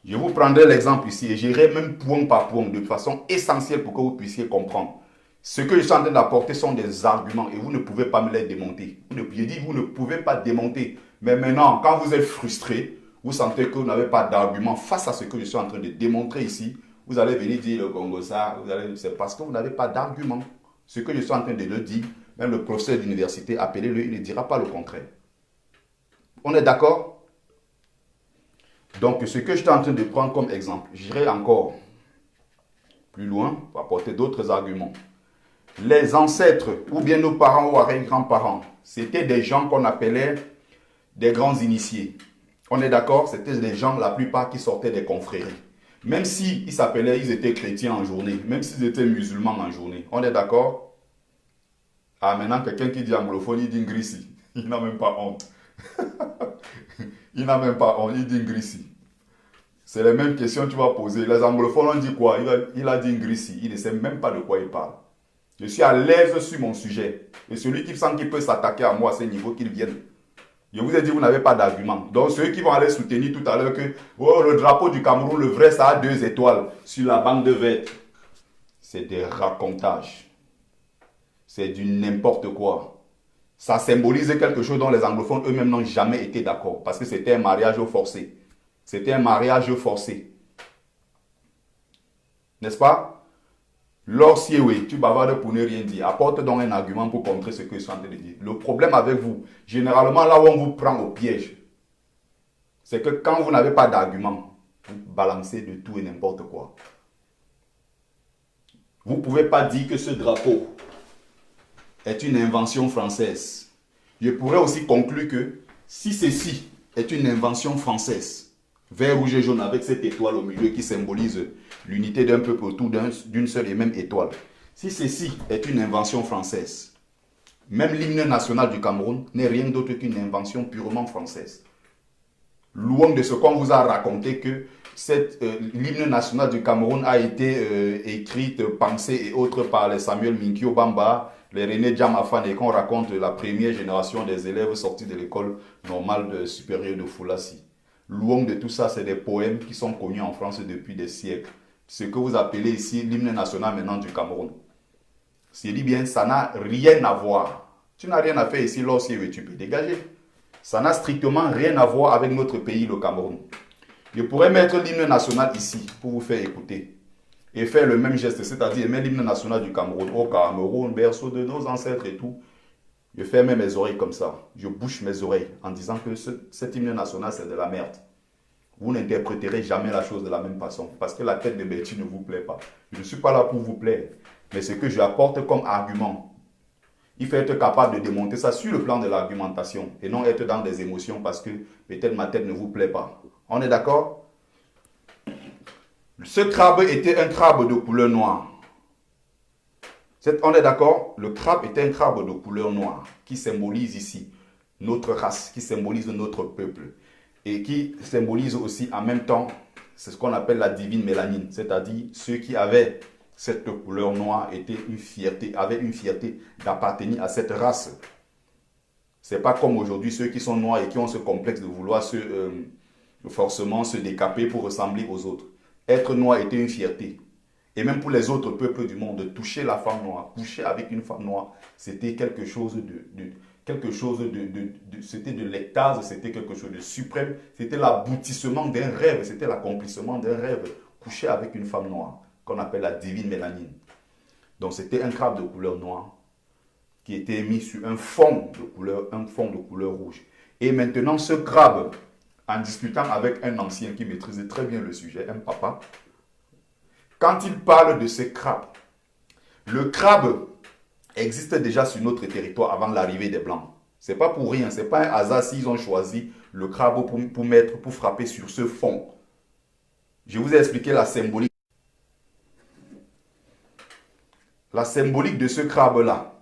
Je vous prendrai l'exemple ici et j'irai même point par point de façon essentielle pour que vous puissiez comprendre. Ce que je suis en train d'apporter sont des arguments et vous ne pouvez pas me les démonter. Je dis vous ne pouvez pas démonter. Mais maintenant, quand vous êtes frustré, vous sentez que vous n'avez pas d'argument face à ce que je suis en train de démontrer ici, vous allez venir dire le Congo ça, c'est parce que vous n'avez pas d'argument. Ce que je suis en train de le dire, même le professeur d'université, appelez-le, il ne dira pas le contraire. On est d'accord? Donc, ce que je suis en train de prendre comme exemple, j'irai encore plus loin pour apporter d'autres arguments. Les ancêtres, ou bien nos parents ou arrière-grands-parents, c'était des gens qu'on appelait des grands initiés. On est d'accord? C'était des gens, la plupart, qui sortaient des confréries. Même s'ils s'appelaient, ils étaient chrétiens en journée, même s'ils étaient musulmans en journée. On est d'accord? Ah, maintenant, quelqu'un qui dit anglophone, il dit Ngrissi. Il n'a même pas honte. Il n'a même pas honte, il dit Ngrissi. C'est les mêmes questions que tu vas poser. Les anglophones ont dit quoi? Il a dit Ngrissi. Il ne sait même pas de quoi il parle. Je suis à l'aise sur mon sujet. Et celui qui sent qu'il peut s'attaquer à moi à ce niveau, qu'il vienne. Je vous ai dit, vous n'avez pas d'argument. Donc, ceux qui vont aller soutenir tout à l'heure que oh, le drapeau du Cameroun, le vrai, ça a 2 étoiles sur la bande verte. C'est des racontages. C'est du n'importe quoi. Ça symbolise quelque chose dont les anglophones eux-mêmes n'ont jamais été d'accord. Parce que c'était un mariage forcé. C'était un mariage forcé. N'est-ce pas? Lorsque tu bavardes pour ne rien dire, apporte donc un argument pour contrer ce que je suis en train de dire. Le problème avec vous, généralement là où on vous prend au piège, c'est que quand vous n'avez pas d'argument, vous balancez de tout et n'importe quoi. Vous ne pouvez pas dire que ce drapeau est une invention française. Je pourrais aussi conclure que si ceci est une invention française, vert, rouge et jaune avec cette étoile au milieu qui symbolise l'unité d'un peuple autour d'une seule et même étoile. Si ceci est une invention française, même l'hymne national du Cameroun n'est rien d'autre qu'une invention purement française. Loin de ce qu'on vous a raconté que l'hymne national du Cameroun a été écrite, pensée et autres par les Samuel Minkio Bamba, les René Djamafane et qu'on raconte la première génération des élèves sortis de l'école normale supérieure de Foulassi. Loin de tout ça, c'est des poèmes qui sont connus en France depuis des siècles. Ce que vous appelez ici l'hymne national maintenant du Cameroun. C'est dit bien, ça n'a rien à voir. Tu n'as rien à faire ici lorsque tu peux dégager. Ça n'a strictement rien à voir avec notre pays, le Cameroun. Je pourrais mettre l'hymne national ici pour vous faire écouter. Et faire le même geste, c'est-à-dire mettre l'hymne national du Cameroun. Au Cameroun, berceau de nos ancêtres et tout. Je ferme mes oreilles comme ça. Je bouche mes oreilles en disant que cet hymne national, c'est de la merde. Vous n'interpréterez jamais la chose de la même façon. Parce que la tête de Bertie ne vous plaît pas. Je ne suis pas là pour vous plaire. Mais ce que j'apporte comme argument, il faut être capable de démonter ça sur le plan de l'argumentation. Et non être dans des émotions parce que peut-être ma tête ne vous plaît pas. On est d'accord? Ce crabe était un crabe de couleur noire. On est d'accord? Le crabe était un crabe de couleur noire qui symbolise ici notre race, qui symbolise notre peuple et qui symbolise aussi en même temps, c'est ce qu'on appelle la divine mélanine, c'est-à-dire ceux qui avaient cette couleur noire avaient une fierté d'appartenir à cette race. Ce n'est pas comme aujourd'hui ceux qui sont noirs et qui ont ce complexe de vouloir forcément se décaper pour ressembler aux autres. Être noir était une fierté. Et même pour les autres peuples du monde, toucher la femme noire, coucher avec une femme noire, c'était quelque chose c'était de l'extase, c'était quelque chose de suprême, c'était l'aboutissement d'un rêve, c'était l'accomplissement d'un rêve, coucher avec une femme noire, qu'on appelle la divine mélanine. Donc c'était un crabe de couleur noire qui était mis sur un fond de couleur rouge. Et maintenant ce crabe, en discutant avec un ancien qui maîtrisait très bien le sujet, un papa, quand il parle de ce crabe, le crabe existe déjà sur notre territoire avant l'arrivée des Blancs. Ce n'est pas pour rien, ce n'est pas un hasard s'ils ont choisi le crabe pour frapper sur ce fond. Je vous ai expliqué la symbolique. La symbolique de ce crabe-là.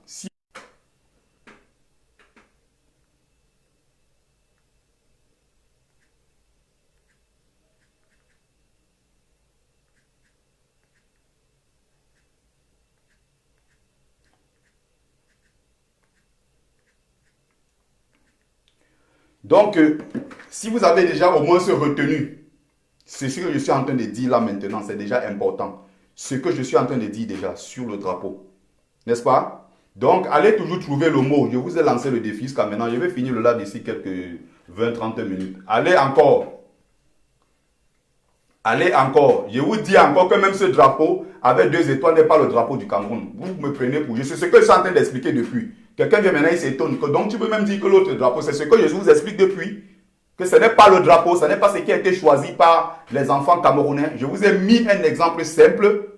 Donc, si vous avez déjà au moins ce retenu, c'est ce que je suis en train de dire là maintenant, c'est déjà important. Ce que je suis en train de dire déjà sur le drapeau. N'est-ce pas? Donc, allez toujours trouver le mot. Je vous ai lancé le défi jusqu'à maintenant. Je vais finir le live d'ici quelques 20-30 minutes. Allez encore Allez encore, je vous dis encore que même ce drapeau avec 2 étoiles n'est pas le drapeau du Cameroun. Vous me prenez pour... C'est ce que je suis en train d'expliquer depuis. Quelqu'un vient maintenant, il s'étonne. Donc tu peux même dire que l'autre drapeau, c'est ce que je vous explique depuis. Que ce n'est pas le drapeau, ce n'est pas ce qui a été choisi par les enfants camerounais. Je vous ai mis un exemple simple.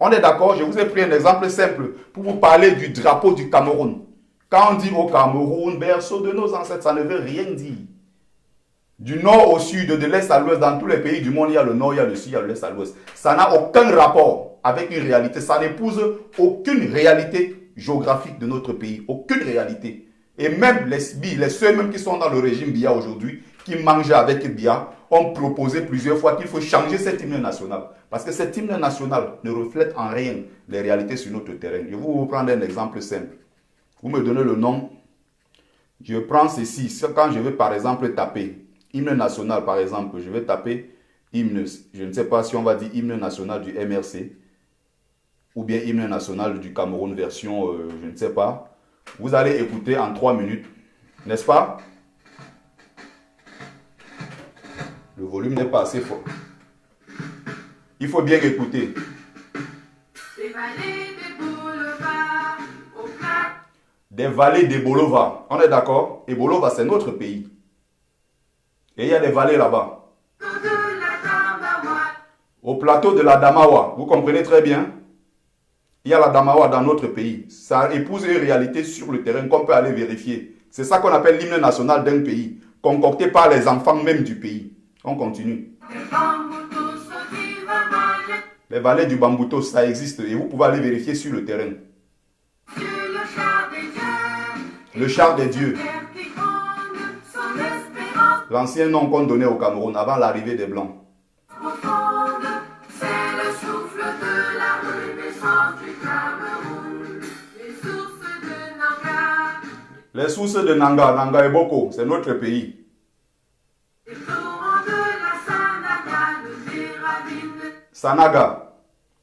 On est d'accord, je vous ai pris un exemple simple pour vous parler du drapeau du Cameroun. Quand on dit au Cameroun, berceau de nos ancêtres, ça ne veut rien dire. Du nord au sud, de l'est à l'ouest, dans tous les pays du monde, il y a le nord, il y a le sud, il y a l'est à l'ouest. Ça n'a aucun rapport avec une réalité. Ça n'épouse aucune réalité géographique de notre pays. Aucune réalité. Et même les ceux même qui sont dans le régime Biya aujourd'hui, qui mangeaient avec Biya, ont proposé plusieurs fois qu'il faut changer cet hymne national. Parce que cet hymne national ne reflète en rien les réalités sur notre terrain. Je vais vous prendre un exemple simple. Vous me donnez le nom. Je prends ceci. Quand je vais par exemple taper hymne national, par exemple, je vais taper hymne, je ne sais pas si on va dire hymne national du MRC ou bien hymne national du Cameroun version, je ne sais pas. Vous allez écouter en 3 minutes, n'est-ce pas? Le volume n'est pas assez fort. Il faut bien écouter. Des vallées de Bolova. On est d'accord? Et Bolova, c'est notre pays. Et il y a des vallées là-bas. Au plateau de la Damawa, vous comprenez très bien? Il y a la Damawa dans notre pays. Ça épouse une réalité sur le terrain qu'on peut aller vérifier. C'est ça qu'on appelle l'hymne national d'un pays, concocté par les enfants même du pays. On continue. Les vallées du Bambouto, ça existe et vous pouvez aller vérifier sur le terrain. Le char des dieux. L'ancien nom qu'on donnait au Cameroun avant l'arrivée des Blancs. Les sources de Nanga, Nanga et Boko, c'est notre pays. Sanaga,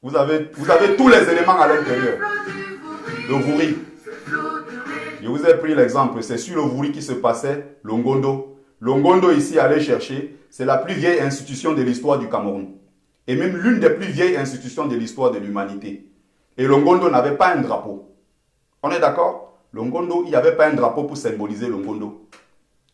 vous avez tous les éléments à l'intérieur. Le Vouri. Je vous ai pris l'exemple, c'est sur le Vouri qui se passait Longondo. Longondo ici, allez chercher, c'est la plus vieille institution de l'histoire du Cameroun. Et même l'une des plus vieilles institutions de l'histoire de l'humanité. Et Longondo n'avait pas un drapeau. On est d'accord? Longondo, il n'y avait pas un drapeau pour symboliser Longondo.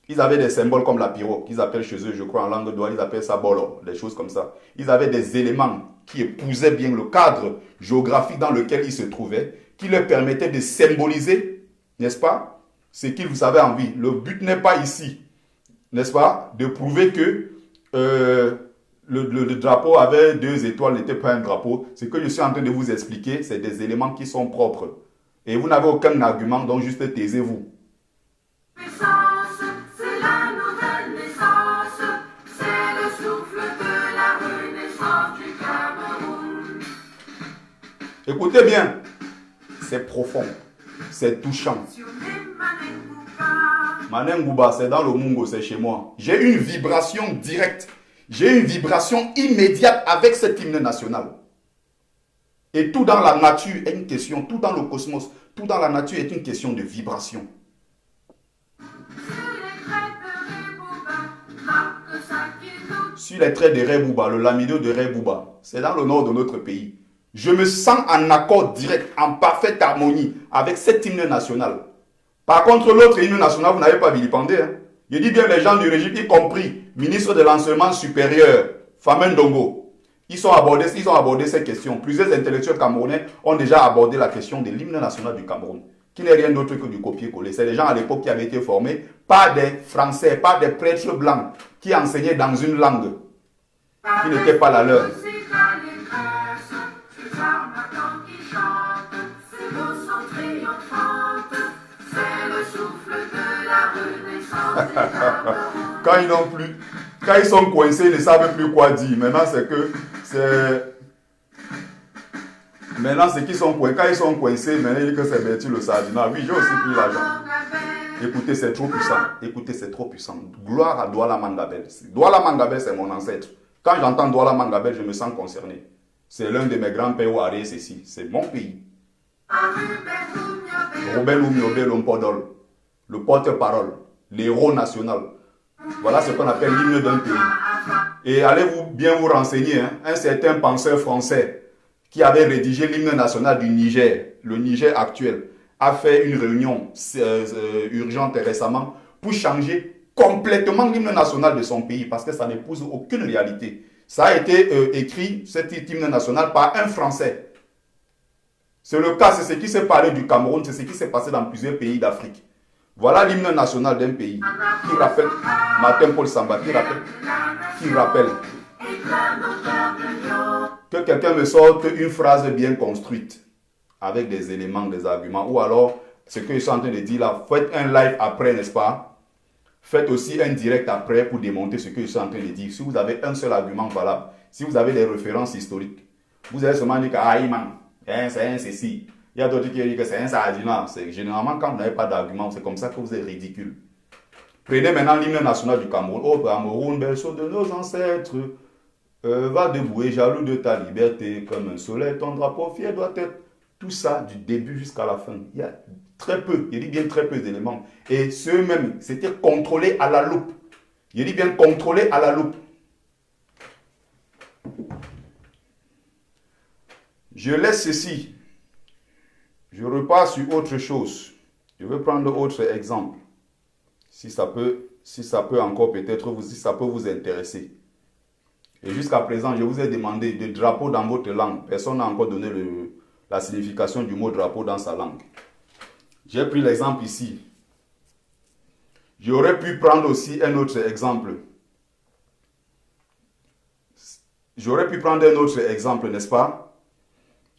Ils avaient des symboles comme la pirogue, qu'ils appellent chez eux, je crois, en langue d'oie, ils appellent ça bolo, des choses comme ça. Ils avaient des éléments qui épousaient bien le cadre géographique dans lequel ils se trouvaient, qui leur permettaient de symboliser, n'est-ce pas, ce qu'ils avaient envie. Le but n'est pas ici, n'est-ce pas, de prouver que le drapeau avait 2 étoiles, n'était pas un drapeau. Ce que je suis en train de vous expliquer, c'est des éléments qui sont propres. Et vous n'avez aucun argument, donc juste taisez-vous. Écoutez bien, c'est profond, c'est touchant. Manengouba, c'est dans le Mungo, c'est chez moi. J'ai une vibration directe, j'ai une vibration immédiate avec cet hymne national. Et tout dans la nature est une question, tout dans le cosmos, tout dans la nature est une question de vibration. Sur les traits de Rebouba, le lamido de Rebouba, c'est dans le nord de notre pays. Je me sens en accord direct, en parfaite harmonie avec cet hymne national. Par contre, l'autre hymne national, vous n'avez pas vilipendé. Hein? Je dis bien les gens du régime, y compris ministre de l'enseignement supérieur, Famen Dongo. Ils ont abordé ces questions. Plusieurs intellectuels camerounais ont déjà abordé la question de l'hymne national du Cameroun, qui n'est rien d'autre que du copier-coller. C'est des gens à l'époque qui avaient été formés par des Français, par des prêtres blancs, qui enseignaient dans une langue qui n'était pas la leur. Quand ils sont coincés, ils ne savent plus quoi dire. Maintenant, c'est qu'ils sont coincés. Quand ils sont coincés, maintenant, ils disent que c'est Bertie le Sardina. Oui, j'ai aussi pris l'argent. Écoutez, c'est trop puissant. Écoutez, c'est trop puissant. Gloire à Douala Mangabel. Douala Mangabel, c'est mon ancêtre. Quand j'entends Douala Mangabel, je me sens concerné. C'est l'un de mes grands-pères ou Aré, ceci. C'est mon pays. Robert Loumiobe Lompodol, le porte-parole, l'héros national. Voilà ce qu'on appelle l'hymne d'un pays. Et allez-vous bien vous renseigner, hein, un certain penseur français qui avait rédigé l'hymne national du Niger, le Niger actuel, a fait une réunion urgente récemment pour changer complètement l'hymne national de son pays parce que ça n'épouse aucune réalité. Ça a été écrit, cet hymne national, par un Français. C'est le cas, c'est ce qui s'est parlé du Cameroun, c'est ce qui s'est passé dans plusieurs pays d'Afrique. Voilà l'hymne national d'un pays qui rappelle, Martin Paul Samba, qui rappelle que quelqu'un me sorte une phrase bien construite avec des éléments, des arguments, ou alors ce que je suis en train de dire là, faites un live après, n'est-ce pas? Faites aussi un direct après pour démonter ce que je suis en train de dire. Si vous avez un seul argument valable, si vous avez des références historiques, vous allez seulement dire que ah, c'est un ceci. Il y a d'autres qui disent que c'est un sardinat. Généralement, quand vous n'avez pas d'argument, c'est comme ça que vous êtes ridicule. Prenez maintenant l'hymne national du Cameroun. Au Cameroun, berceau de nos ancêtres, va debout et jaloux de ta liberté. Comme un soleil, ton drapeau fier doit être. Tout ça, du début jusqu'à la fin. Il y a très peu, je dis bien très peu d'éléments. Et ceux-mêmes, c'était contrôlé à la loupe. Je dis bien contrôlé à la loupe. Je laisse ceci. Je repars sur autre chose. Je vais prendre autre exemple. Si ça peut encore peut-être si ça peut vous intéresser. Et jusqu'à présent, je vous ai demandé de drapeau dans votre langue. Personne n'a encore donné la signification du mot drapeau dans sa langue. J'ai pris l'exemple ici. J'aurais pu prendre aussi un autre exemple. J'aurais pu prendre un autre exemple, n'est-ce pas?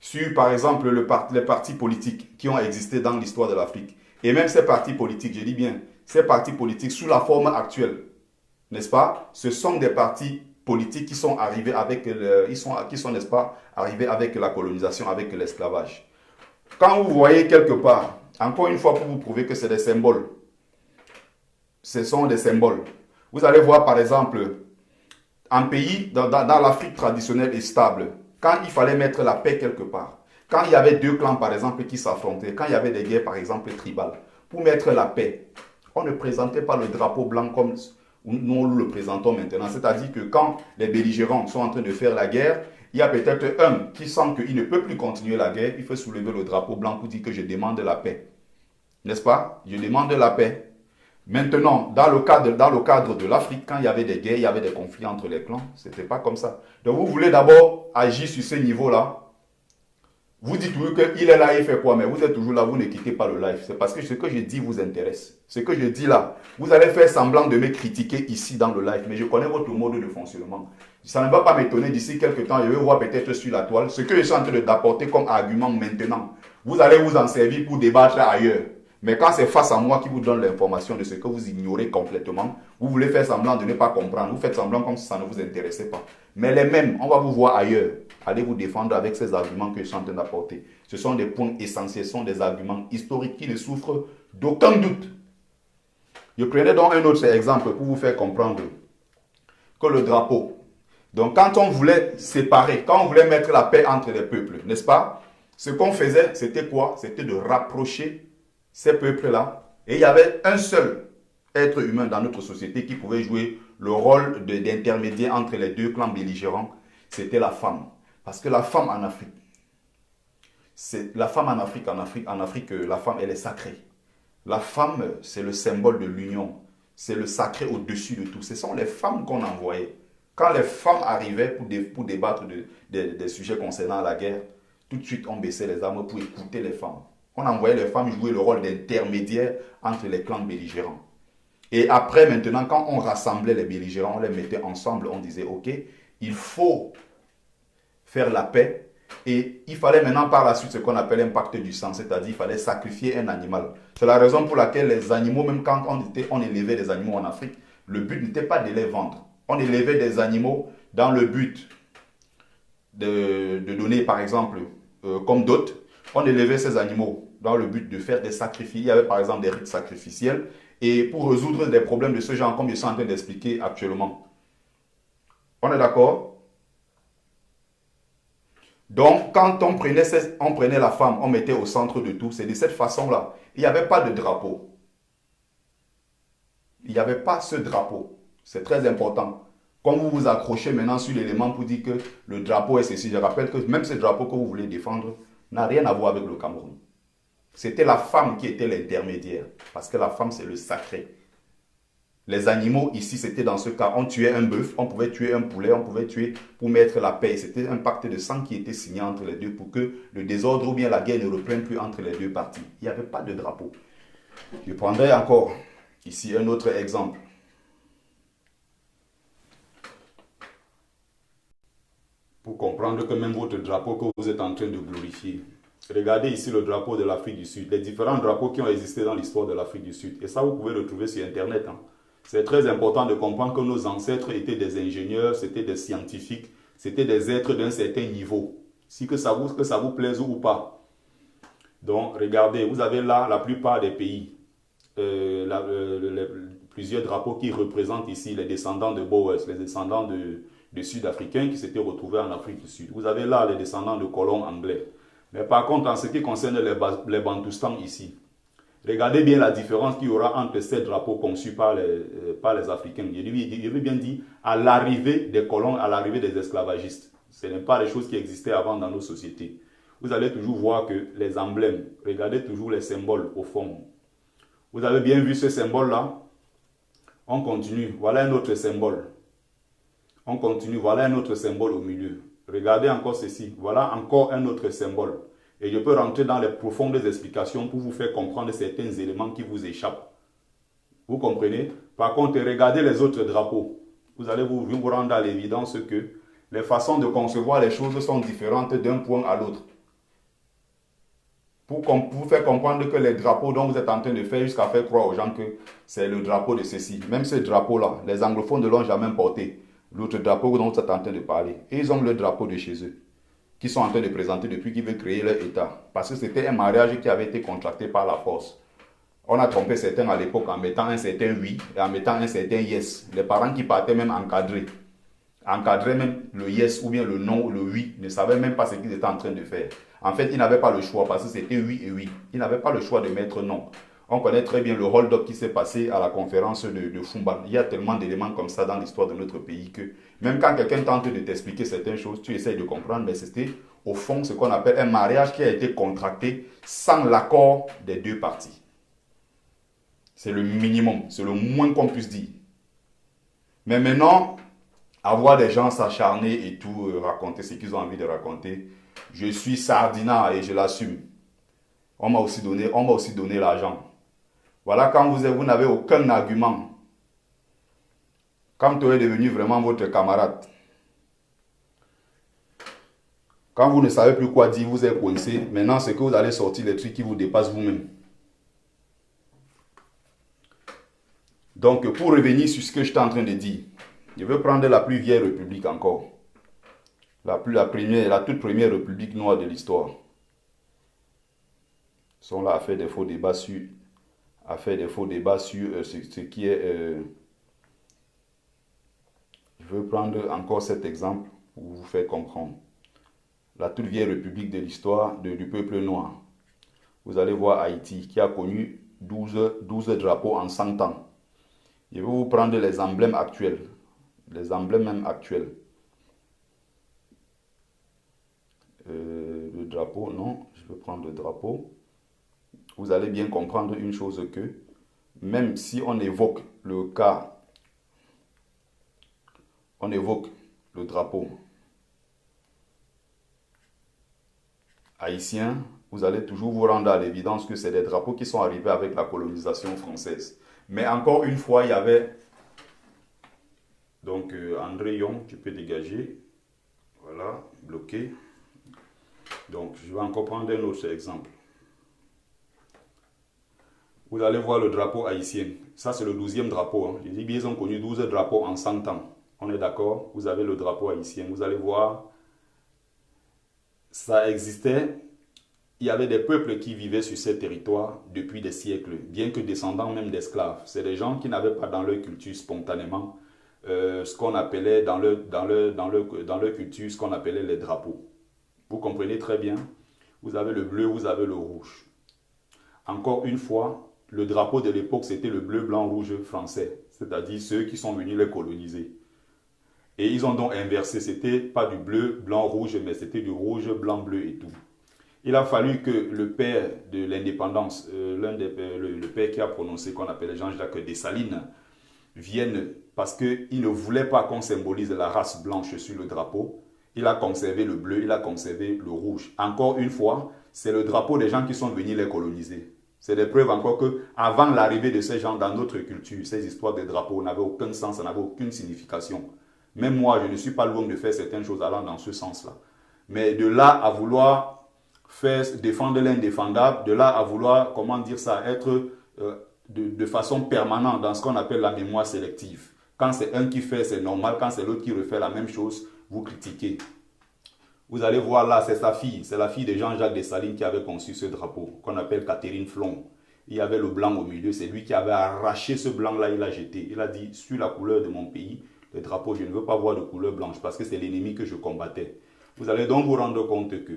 Sur, par exemple, les partis politiques qui ont existé dans l'histoire de l'Afrique. Et même ces partis politiques, je dis bien, ces partis politiques sous la forme actuelle, n'est-ce pas? Ce sont des partis politiques qui sont arrivés avec, n'est-ce pas, arrivés avec la colonisation, avec l'esclavage. Quand vous voyez quelque part, encore une fois pour vous prouver que c'est des symboles, ce sont des symboles. Vous allez voir par exemple, un pays dans l'Afrique traditionnelle et stable, quand il fallait mettre la paix quelque part, quand il y avait deux clans par exemple qui s'affrontaient, quand il y avait des guerres par exemple tribales, pour mettre la paix, on ne présentait pas le drapeau blanc comme nous le présentons maintenant. C'est-à-dire que quand les belligérants sont en train de faire la guerre, il y a peut-être un qui sent qu'il ne peut plus continuer la guerre, il fait soulever le drapeau blanc pour dire que je demande la paix. N'est-ce pas? Je demande la paix. Maintenant, dans le cadre de l'Afrique, quand il y avait des guerres, il y avait des conflits entre les clans, ce n'était pas comme ça. Donc vous voulez d'abord agir sur ce niveau-là. Vous dites toujours qu'il est là, il fait quoi, mais vous êtes toujours là, vous ne quittez pas le live. C'est parce que ce que je dis vous intéresse. Ce que je dis là, vous allez faire semblant de me critiquer ici dans le live, mais je connais votre mode de fonctionnement. Ça ne va pas m'étonner d'ici quelques temps, je vais voir peut-être sur la toile, ce que je suis en train d'apporter comme argument maintenant. Vous allez vous en servir pour débattre ailleurs. Mais quand c'est face à moi qui vous donne l'information de ce que vous ignorez complètement, vous voulez faire semblant de ne pas comprendre, vous faites semblant comme si ça ne vous intéressait pas. Mais les mêmes, on va vous voir ailleurs. Allez vous défendre avec ces arguments que je suis en train d'apporter. Ce sont des points essentiels, ce sont des arguments historiques qui ne souffrent d'aucun doute. Je prenais donc un autre exemple pour vous faire comprendre que le drapeau. Donc quand on voulait séparer, quand on voulait mettre la paix entre les peuples, n'est-ce pas? Ce qu'on faisait, c'était quoi? C'était de rapprocher ces peuples-là. Et il y avait un seul être humain dans notre société qui pouvait jouer le rôle d'intermédiaire entre les deux clans belligérants. C'était la femme. Parce que la femme en Afrique, la femme en Afrique, la femme, elle est sacrée. La femme, c'est le symbole de l'union. C'est le sacré au-dessus de tout. Ce sont les femmes qu'on envoyait. Quand les femmes arrivaient pour débattre des sujets concernant la guerre, tout de suite, on baissait les armes pour écouter les femmes. On envoyait les femmes jouer le rôle d'intermédiaire entre les clans belligérants. Et après, maintenant, quand on rassemblait les belligérants, on les mettait ensemble, on disait, ok, il faut faire la paix. Et il fallait maintenant par la suite ce qu'on appelle un pacte du sang, c'est-à-dire il fallait sacrifier un animal. C'est la raison pour laquelle les animaux, même quand on élevait des animaux en Afrique, le but n'était pas de les vendre. On élevait des animaux dans le but de donner, par exemple, comme dot. On élevait ces animaux dans le but de faire des sacrifices. Il y avait par exemple des rites sacrificiels. Et pour résoudre des problèmes de ce genre, comme je suis en train d'expliquer actuellement. On est d'accord? Donc, quand on prenait la femme, on mettait au centre de tout. C'est de cette façon-là. Il n'y avait pas de drapeau. il n'y avait pas ce drapeau. C'est très important. Quand vous vous accrochez maintenant sur l'élément pour dire que le drapeau est ceci, je rappelle que même ce drapeau que vous voulez défendre n'a rien à voir avec le Cameroun. C'était la femme qui était l'intermédiaire. Parce que la femme, c'est le sacré. Les animaux, ici, c'était dans ce cas, on tuait un bœuf, on pouvait tuer un poulet, on pouvait tuer pour mettre la paix. C'était un pacte de sang qui était signé entre les deux pour que le désordre ou bien la guerre ne reprenne plus entre les deux parties. Il n'y avait pas de drapeau. Je prendrai encore ici un autre exemple. Pour comprendre que même votre drapeau que vous êtes en train de glorifier. Regardez ici le drapeau de l'Afrique du Sud, les différents drapeaux qui ont existé dans l'histoire de l'Afrique du Sud. Et ça, vous pouvez le trouver sur Internet. C'est très important de comprendre que nos ancêtres étaient des ingénieurs, c'était des scientifiques, c'était des êtres d'un certain niveau. Si que ça vous plaise ou pas. Donc, regardez, vous avez là la plupart des pays, plusieurs drapeaux qui représentent ici les descendants de Boers, les descendants de Sud-Africains qui s'étaient retrouvés en Afrique du Sud. Vous avez là les descendants de colons anglais. Mais par contre, en ce qui concerne les Bantoustans ici, regardez bien la différence qu'il y aura entre ces drapeaux conçus par les Africains. Je veux bien dire, à l'arrivée des colons, à l'arrivée des esclavagistes. Ce n'est pas les choses qui existaient avant dans nos sociétés. Vous allez toujours voir que les emblèmes, regardez toujours les symboles au fond. Vous avez bien vu ce symbole-là? On continue. Voilà un autre symbole. On continue. Voilà un autre symbole au milieu. Regardez encore ceci. Voilà encore un autre symbole. Et je peux rentrer dans les profondes explications pour vous faire comprendre certains éléments qui vous échappent. Vous comprenez? Par contre, regardez les autres drapeaux. Vous allez vous rendre à l'évidence que les façons de concevoir les choses sont différentes d'un point à l'autre. Pour vous faire comprendre que les drapeaux dont vous êtes en train de faire jusqu'à faire croire aux gens que c'est le drapeau de ceci. Même ce drapeau-là, les anglophones ne l'ont jamais porté. L'autre drapeau dont vous êtes en train de parler. Et ils ont le drapeau de chez eux, qui sont en train de présenter depuis qu'ils veulent créer leur État. Parce que c'était un mariage qui avait été contracté par la force. On a trompé certains à l'époque en mettant un certain oui et en mettant un certain yes. Les parents qui partaient même encadraient même le yes ou bien le non ou le oui, ne savaient même pas ce qu'ils étaient en train de faire. En fait, ils n'avaient pas le choix parce que c'était oui et oui. Ils n'avaient pas le choix de mettre non. On connaît très bien le hold-up qui s'est passé à la conférence de Fumba. Il y a tellement d'éléments comme ça dans l'histoire de notre pays que même quand quelqu'un tente de t'expliquer certaines choses, tu essayes de comprendre, mais c'était au fond ce qu'on appelle un mariage qui a été contracté sans l'accord des deux parties. C'est le minimum, c'est le moins qu'on puisse dire. Mais maintenant, avoir des gens s'acharner et tout, raconter ce qu'ils ont envie de raconter, je suis sardinat et je l'assume. On m'a aussi donné l'argent. Voilà quand vous n'avez aucun argument. Quand tu es devenu vraiment votre camarade. Quand vous ne savez plus quoi dire, vous êtes coincé. Maintenant, c'est que vous allez sortir les trucs qui vous dépassent vous-même. Donc, pour revenir sur ce que je suis en train de dire, je veux prendre la plus vieille république encore. La toute première république noire de l'histoire. Ils sont là à faire des faux débats sur, ce qui est... je veux prendre encore cet exemple pour vous faire comprendre. La toute vieille république de l'histoire du peuple noir. Vous allez voir Haïti qui a connu 12 drapeaux en 100 ans. Je vais vous prendre les emblèmes actuels. Les emblèmes même actuels. Le drapeau, non, je vais prendre le drapeau. Vous allez bien comprendre une chose que, même si on évoque le cas, on évoque le drapeau haïtien, vous allez toujours vous rendre à l'évidence que c'est des drapeaux qui sont arrivés avec la colonisation française. Mais encore une fois, il y avait... Donc, André Young, tu peux dégager. Voilà, bloqué. Donc, je vais encore prendre un autre exemple. Vous allez voir le drapeau haïtien. Ça, c'est le 12e drapeau. Je dis bien, ils ont connu 12 drapeaux en 100 ans. On est d'accord? Vous avez le drapeau haïtien. Vous allez voir, ça existait. Il y avait des peuples qui vivaient sur ces territoires depuis des siècles, bien que descendants même d'esclaves. C'est des gens qui n'avaient pas dans leur culture spontanément ce qu'on appelait dans leur culture, ce qu'on appelait les drapeaux. Vous comprenez très bien? Vous avez le bleu, vous avez le rouge. Encore une fois, le drapeau de l'époque, c'était le bleu, blanc, rouge français, c'est-à-dire ceux qui sont venus les coloniser. Et ils ont donc inversé, c'était pas du bleu, blanc, rouge, mais c'était du rouge, blanc, bleu et tout. Il a fallu que le père de l'indépendance, le père qui a prononcé, qu'on appelle Jean-Jacques Dessalines, vienne parce qu'il ne voulait pas qu'on symbolise la race blanche sur le drapeau. Il a conservé le bleu, il a conservé le rouge. Encore une fois, c'est le drapeau des gens qui sont venus les coloniser. C'est des preuves encore que avant l'arrivée de ces gens dans notre culture, ces histoires de drapeaux n'avaient aucun sens, ça n'avait aucune signification. Même moi, je ne suis pas loin de faire certaines choses allant dans ce sens-là. Mais de là à vouloir défendre l'indéfendable, de là à vouloir, comment dire ça, être de façon permanente dans ce qu'on appelle la mémoire sélective. Quand c'est un qui fait, c'est normal. Quand c'est l'autre qui refait la même chose, vous critiquez. Vous allez voir là, c'est sa fille. C'est la fille de Jean-Jacques Dessalines qui avait conçu ce drapeau, qu'on appelle Catherine Flon. Il y avait le blanc au milieu. C'est lui qui avait arraché ce blanc-là, il l'a jeté. Il a dit, sur la couleur de mon pays, le drapeau, je ne veux pas voir de couleur blanche parce que c'est l'ennemi que je combattais. Vous allez donc vous rendre compte que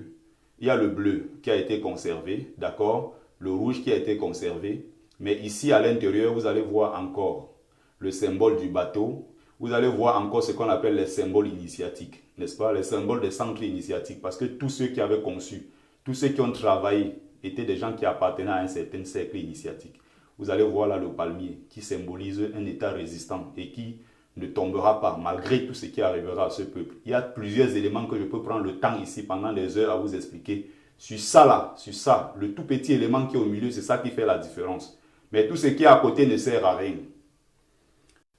il y a le bleu qui a été conservé, d'accord, le rouge qui a été conservé, mais ici à l'intérieur, vous allez voir encore le symbole du bateau, vous allez voir encore ce qu'on appelle les symboles initiatiques, n'est-ce pas, les symboles des centres initiatiques, parce que tous ceux qui avaient conçu, tous ceux qui ont travaillé, étaient des gens qui appartenaient à un certain cercle initiatique. Vous allez voir là le palmier qui symbolise un État résistant et qui ne tombera pas malgré tout ce qui arrivera à ce peuple. Il y a plusieurs éléments que je peux prendre le temps ici pendant des heures à vous expliquer. Sur ça là, sur ça, le tout petit élément qui est au milieu, c'est ça qui fait la différence. Mais tout ce qui est à côté ne sert à rien.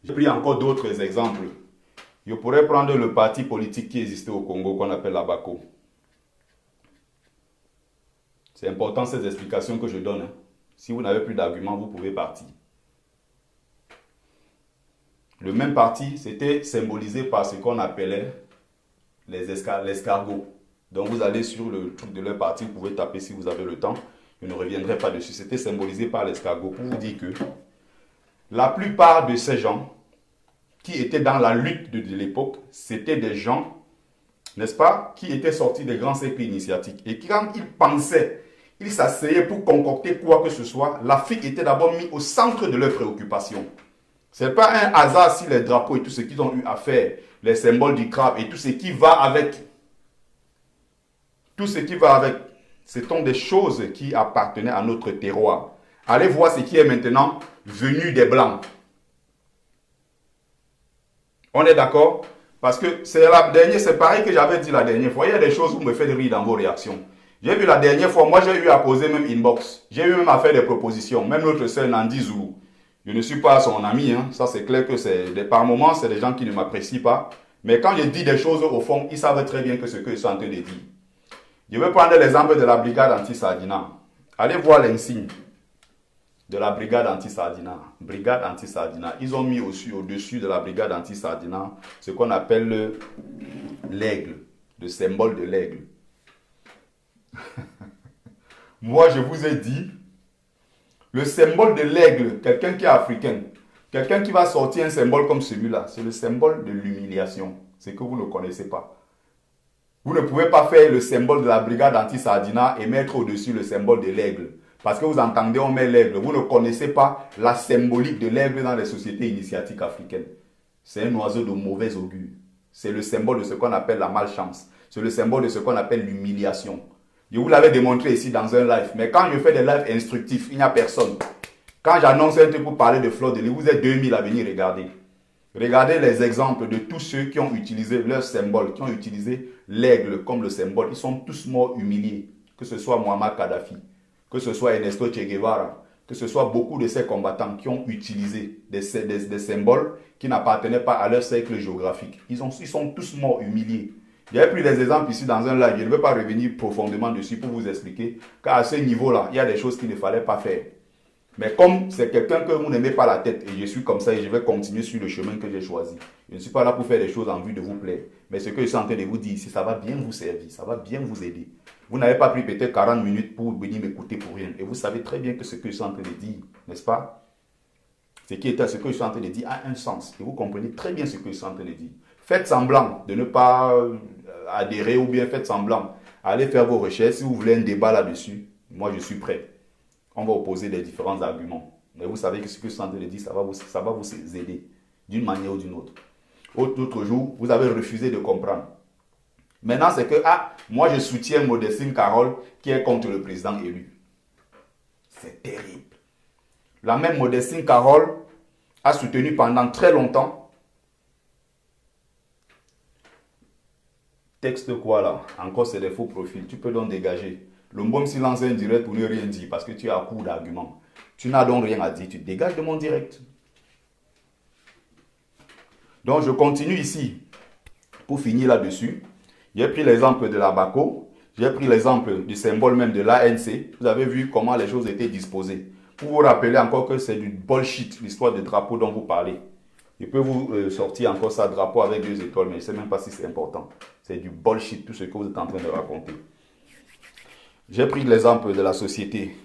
J'ai pris encore d'autres exemples. Je pourrais prendre le parti politique qui existait au Congo qu'on appelle la BACO. C'est important ces explications que je donne. Si vous n'avez plus d'arguments, vous pouvez partir. Le même parti, c'était symbolisé par ce qu'on appelait l'escargot. Donc vous allez sur le truc de leur parti, vous pouvez taper si vous avez le temps. Je ne reviendrai pas dessus. C'était symbolisé par l'escargot pour vous dire que la plupart de ces gens qui étaient dans la lutte de l'époque, c'était des gens, n'est-ce pas, qui étaient sortis des grands cercles initiatiques. Et quand ils pensaient, ils s'asseyaient pour concocter quoi que ce soit, l'Afrique était d'abord mise au centre de leurs préoccupations. Ce n'est pas un hasard si les drapeaux et tout ce qu'ils ont eu à faire, les symboles du crabe et tout ce qui va avec. Tout ce qui va avec, ce sont des choses qui appartenaient à notre terroir. Allez voir ce qui est maintenant venu des Blancs. On est d'accord? Parce que c'est la dernière, c'est pareil que j'avais dit la dernière fois. Il y a des choses où vous me faites rire dans vos réactions. J'ai vu la dernière fois, moi j'ai eu à poser même inbox. J'ai eu même à faire des propositions. Même notre sœur Nandi Zoulou. Je ne suis pas son ami, hein. Ça c'est clair que par moments, c'est des gens qui ne m'apprécient pas. Mais quand je dis des choses au fond, ils savent très bien que ce qu'ils sont en train de dire. Je vais prendre l'exemple de la brigade anti-Sardina. Allez voir l'insigne de la brigade anti-Sardina. Brigade anti-Sardina. Ils ont mis au-dessus de la brigade anti-Sardina ce qu'on appelle l'aigle, le symbole de l'aigle. Moi, je vous ai dit, le symbole de l'aigle, quelqu'un qui est africain, quelqu'un qui va sortir un symbole comme celui-là, c'est le symbole de l'humiliation. C'est que vous ne connaissez pas. Vous ne pouvez pas faire le symbole de la brigade anti-Sardina et mettre au-dessus le symbole de l'aigle. Parce que vous entendez, on met l'aigle. Vous ne connaissez pas la symbolique de l'aigle dans les sociétés initiatiques africaines. C'est un oiseau de mauvais augure. C'est le symbole de ce qu'on appelle la malchance. C'est le symbole de ce qu'on appelle l'humiliation. Je vous l'avais démontré ici dans un live. Mais quand je fais des lives instructifs, il n'y a personne. Quand j'annonce un truc pour parler de Fleur de Lys, vous êtes 2000 à venir regarder. Regardez les exemples de tous ceux qui ont utilisé leur symbole, qui ont utilisé l'aigle comme le symbole. Ils sont tous morts humiliés. Que ce soit Muammar Kadhafi, que ce soit Ernesto Che Guevara, que ce soit beaucoup de ces combattants qui ont utilisé des symboles qui n'appartenaient pas à leur cercle géographique. Ils sont tous morts humiliés. J'ai pris des exemples ici dans un live. Je ne vais pas revenir profondément dessus pour vous expliquer qu'à ce niveau-là, il y a des choses qu'il ne fallait pas faire. Mais comme c'est quelqu'un que vous n'aimez pas la tête, et je suis comme ça et je vais continuer sur le chemin que j'ai choisi. Je ne suis pas là pour faire des choses en vue de vous plaire. Mais ce que je suis en train de vous dire ici, ça va bien vous servir, ça va bien vous aider. Vous n'avez pas pris peut-être 40 minutes pour venir m'écouter pour rien. Et vous savez très bien que ce que je suis en train de dire, n'est-ce pas? Ce que je suis en train de dire a un sens. Et vous comprenez très bien ce que je suis en train de dire. Faites semblant de ne pas adhérer ou bien faites semblant. Allez faire vos recherches. Si vous voulez un débat là-dessus, moi je suis prêt. On va opposer les différents arguments. Mais vous savez que ce que je suis en train de dire, ça va vous aider d'une manière ou d'une autre. Autre jour, vous avez refusé de comprendre. Maintenant, c'est que, moi je soutiens Modestine Carole qui est contre le président élu. C'est terrible. La même Modestine Carole a soutenu pendant très longtemps. Texte quoi là? Encore c'est des faux profils. Tu peux donc dégager. Le bon silence indirect pour ne rien dire parce que tu es à court d'arguments. Tu n'as donc rien à dire. Tu dégages de mon direct. Donc je continue ici. Pour finir là-dessus, j'ai pris l'exemple de la BACO. J'ai pris l'exemple du symbole même de l'ANC. Vous avez vu comment les choses étaient disposées. Pour vous rappeler encore que c'est du bullshit, l'histoire des drapeaux dont vous parlez. Je peux vous sortir encore ça, drapeau avec 2 étoiles, mais je ne sais même pas si c'est important. C'est du bullshit, tout ce que vous êtes en train de raconter. J'ai pris l'exemple de la société,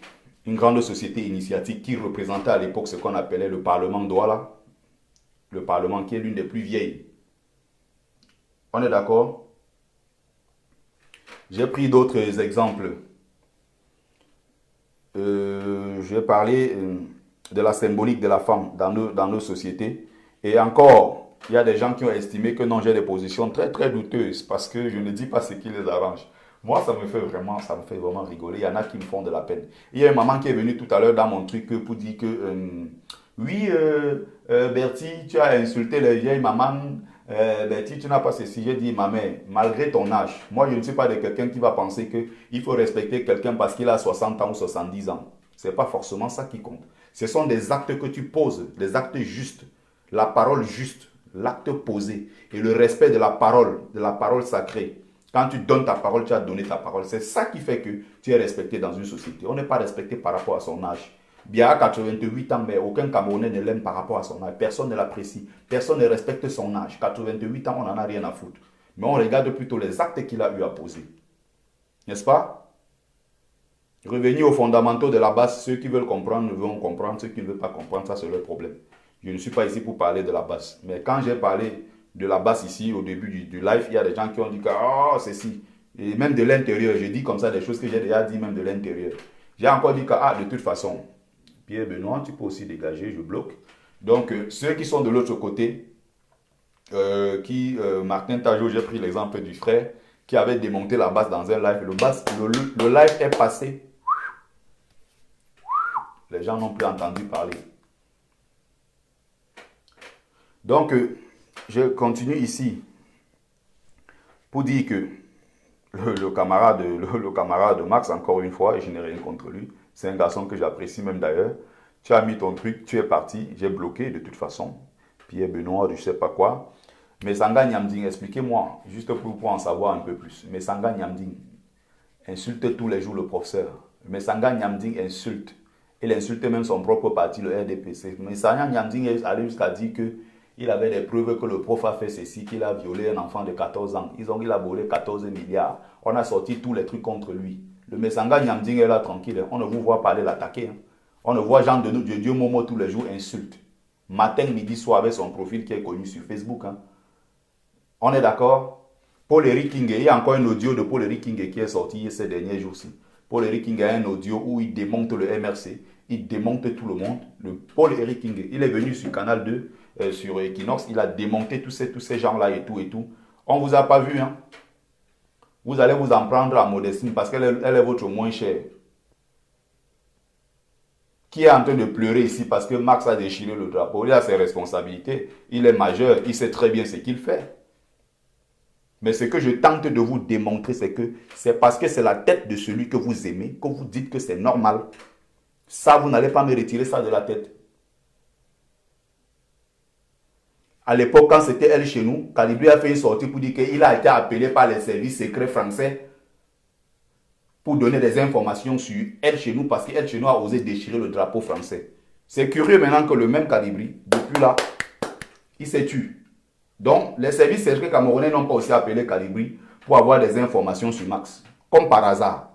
une grande société initiatique qui représentait à l'époque ce qu'on appelait le Parlement Douala. Le Parlement qui est l'une des plus vieilles. On est d'accord? J'ai pris d'autres exemples. J'ai parlé de la symbolique de la femme dans nos sociétés. Et encore, il y a des gens qui ont estimé que non, j'ai des positions très très douteuses parce que je ne dis pas ce qui les arrange. Moi, ça me fait vraiment rigoler. Il y en a qui me font de la peine. Il y a une maman qui est venue tout à l'heure dans mon truc pour dire que oui, Bertie, tu as insulté les vieilles mamans. Bertie, tu n'as pas ceci. J'ai dit, ma mère, malgré ton âge, moi je ne suis pas de quelqu'un qui va penser qu'il faut respecter quelqu'un parce qu'il a 60 ans ou 70 ans. Ce n'est pas forcément ça qui compte. Ce sont des actes que tu poses, des actes justes, la parole juste, l'acte posé et le respect de la parole sacrée. Quand tu donnes ta parole, tu as donné ta parole. C'est ça qui fait que tu es respecté dans une société. On n'est pas respecté par rapport à son âge. Bien à 88 ans, mais aucun Camerounais ne l'aime par rapport à son âge. Personne ne l'apprécie. Personne ne respecte son âge. 88 ans, on n'en a rien à foutre. Mais on regarde plutôt les actes qu'il a eu à poser. N'est-ce pas? Revenir aux fondamentaux de la base. Ceux qui veulent comprendre vont comprendre. Ceux qui ne veulent pas comprendre, ça c'est leur problème. Je ne suis pas ici pour parler de la base. Mais quand j'ai parlé de la base ici, au début du live, il y a des gens qui ont dit que oh, c'est si. Et même de l'intérieur, je dis comme ça des choses que j'ai déjà dit même de l'intérieur. J'ai encore dit que de toute façon, Pierre Benoît, tu peux aussi dégager, je bloque. Donc, ceux qui sont de l'autre côté, Martin Tajot, j'ai pris l'exemple du frère qui avait démonté la base dans un live. Le live est passé. Les gens n'ont plus entendu parler. Donc, je continue ici pour dire que le camarade de Max, encore une fois, et je n'ai rien contre lui, c'est un garçon que j'apprécie même d'ailleurs. Tu as mis ton truc, tu es parti, j'ai bloqué de toute façon. Pierre Benoît, je ne sais pas quoi. Mais Sanga Nyamding, expliquez-moi, juste pour en savoir un peu plus. Mais Sanga Nyamding insulte tous les jours le professeur. Mais Sanga Nyamding insulte. Il insulte même son propre parti, le RDPC. Mais Sanga Nyamding est allé jusqu'à dire qu'il avait des preuves que le prof a fait ceci, qu'il a violé un enfant de 14 ans. Il a volé 14 milliards. On a sorti tous les trucs contre lui. Le Messanga Nyamding est là tranquille. On ne vous voit pas aller l'attaquer. On ne voit Jean de Dieu Momo tous les jours insulte. Matin, midi, soir avec son profil qui est connu sur Facebook. On est d'accord? Paul-Éric King, il y a encore un audio de Paul-Éric King qui est sorti ces derniers jours-ci. Paul-Éric King a un audio où il démonte le MRC. Il démonte tout le monde. Le Paul-Éric King, il est venu sur Canal 2, sur Equinox. Il a démonté tous ces gens-là et tout et tout. On ne vous a pas vu. Vous allez vous en prendre à Modestine parce qu'elle est votre moins chère. Qui est en train de pleurer ici parce que Max a déchiré le drapeau. Il a ses responsabilités. Il est majeur. Il sait très bien ce qu'il fait. Mais ce que je tente de vous démontrer, c'est que c'est parce que c'est la tête de celui que vous aimez que vous dites que c'est normal. Ça, vous n'allez pas me retirer ça de la tête. À l'époque, quand c'était elle chez nous, Calibri a fait une sortie pour dire qu'il a été appelé par les services secrets français pour donner des informations sur elle chez nous parce qu'elle chez nous a osé déchirer le drapeau français. C'est curieux maintenant que le même Calibri, depuis là, il s'est tué. Donc, les services secrets camerounais n'ont pas aussi appelé Calibri pour avoir des informations sur Max. Comme par hasard.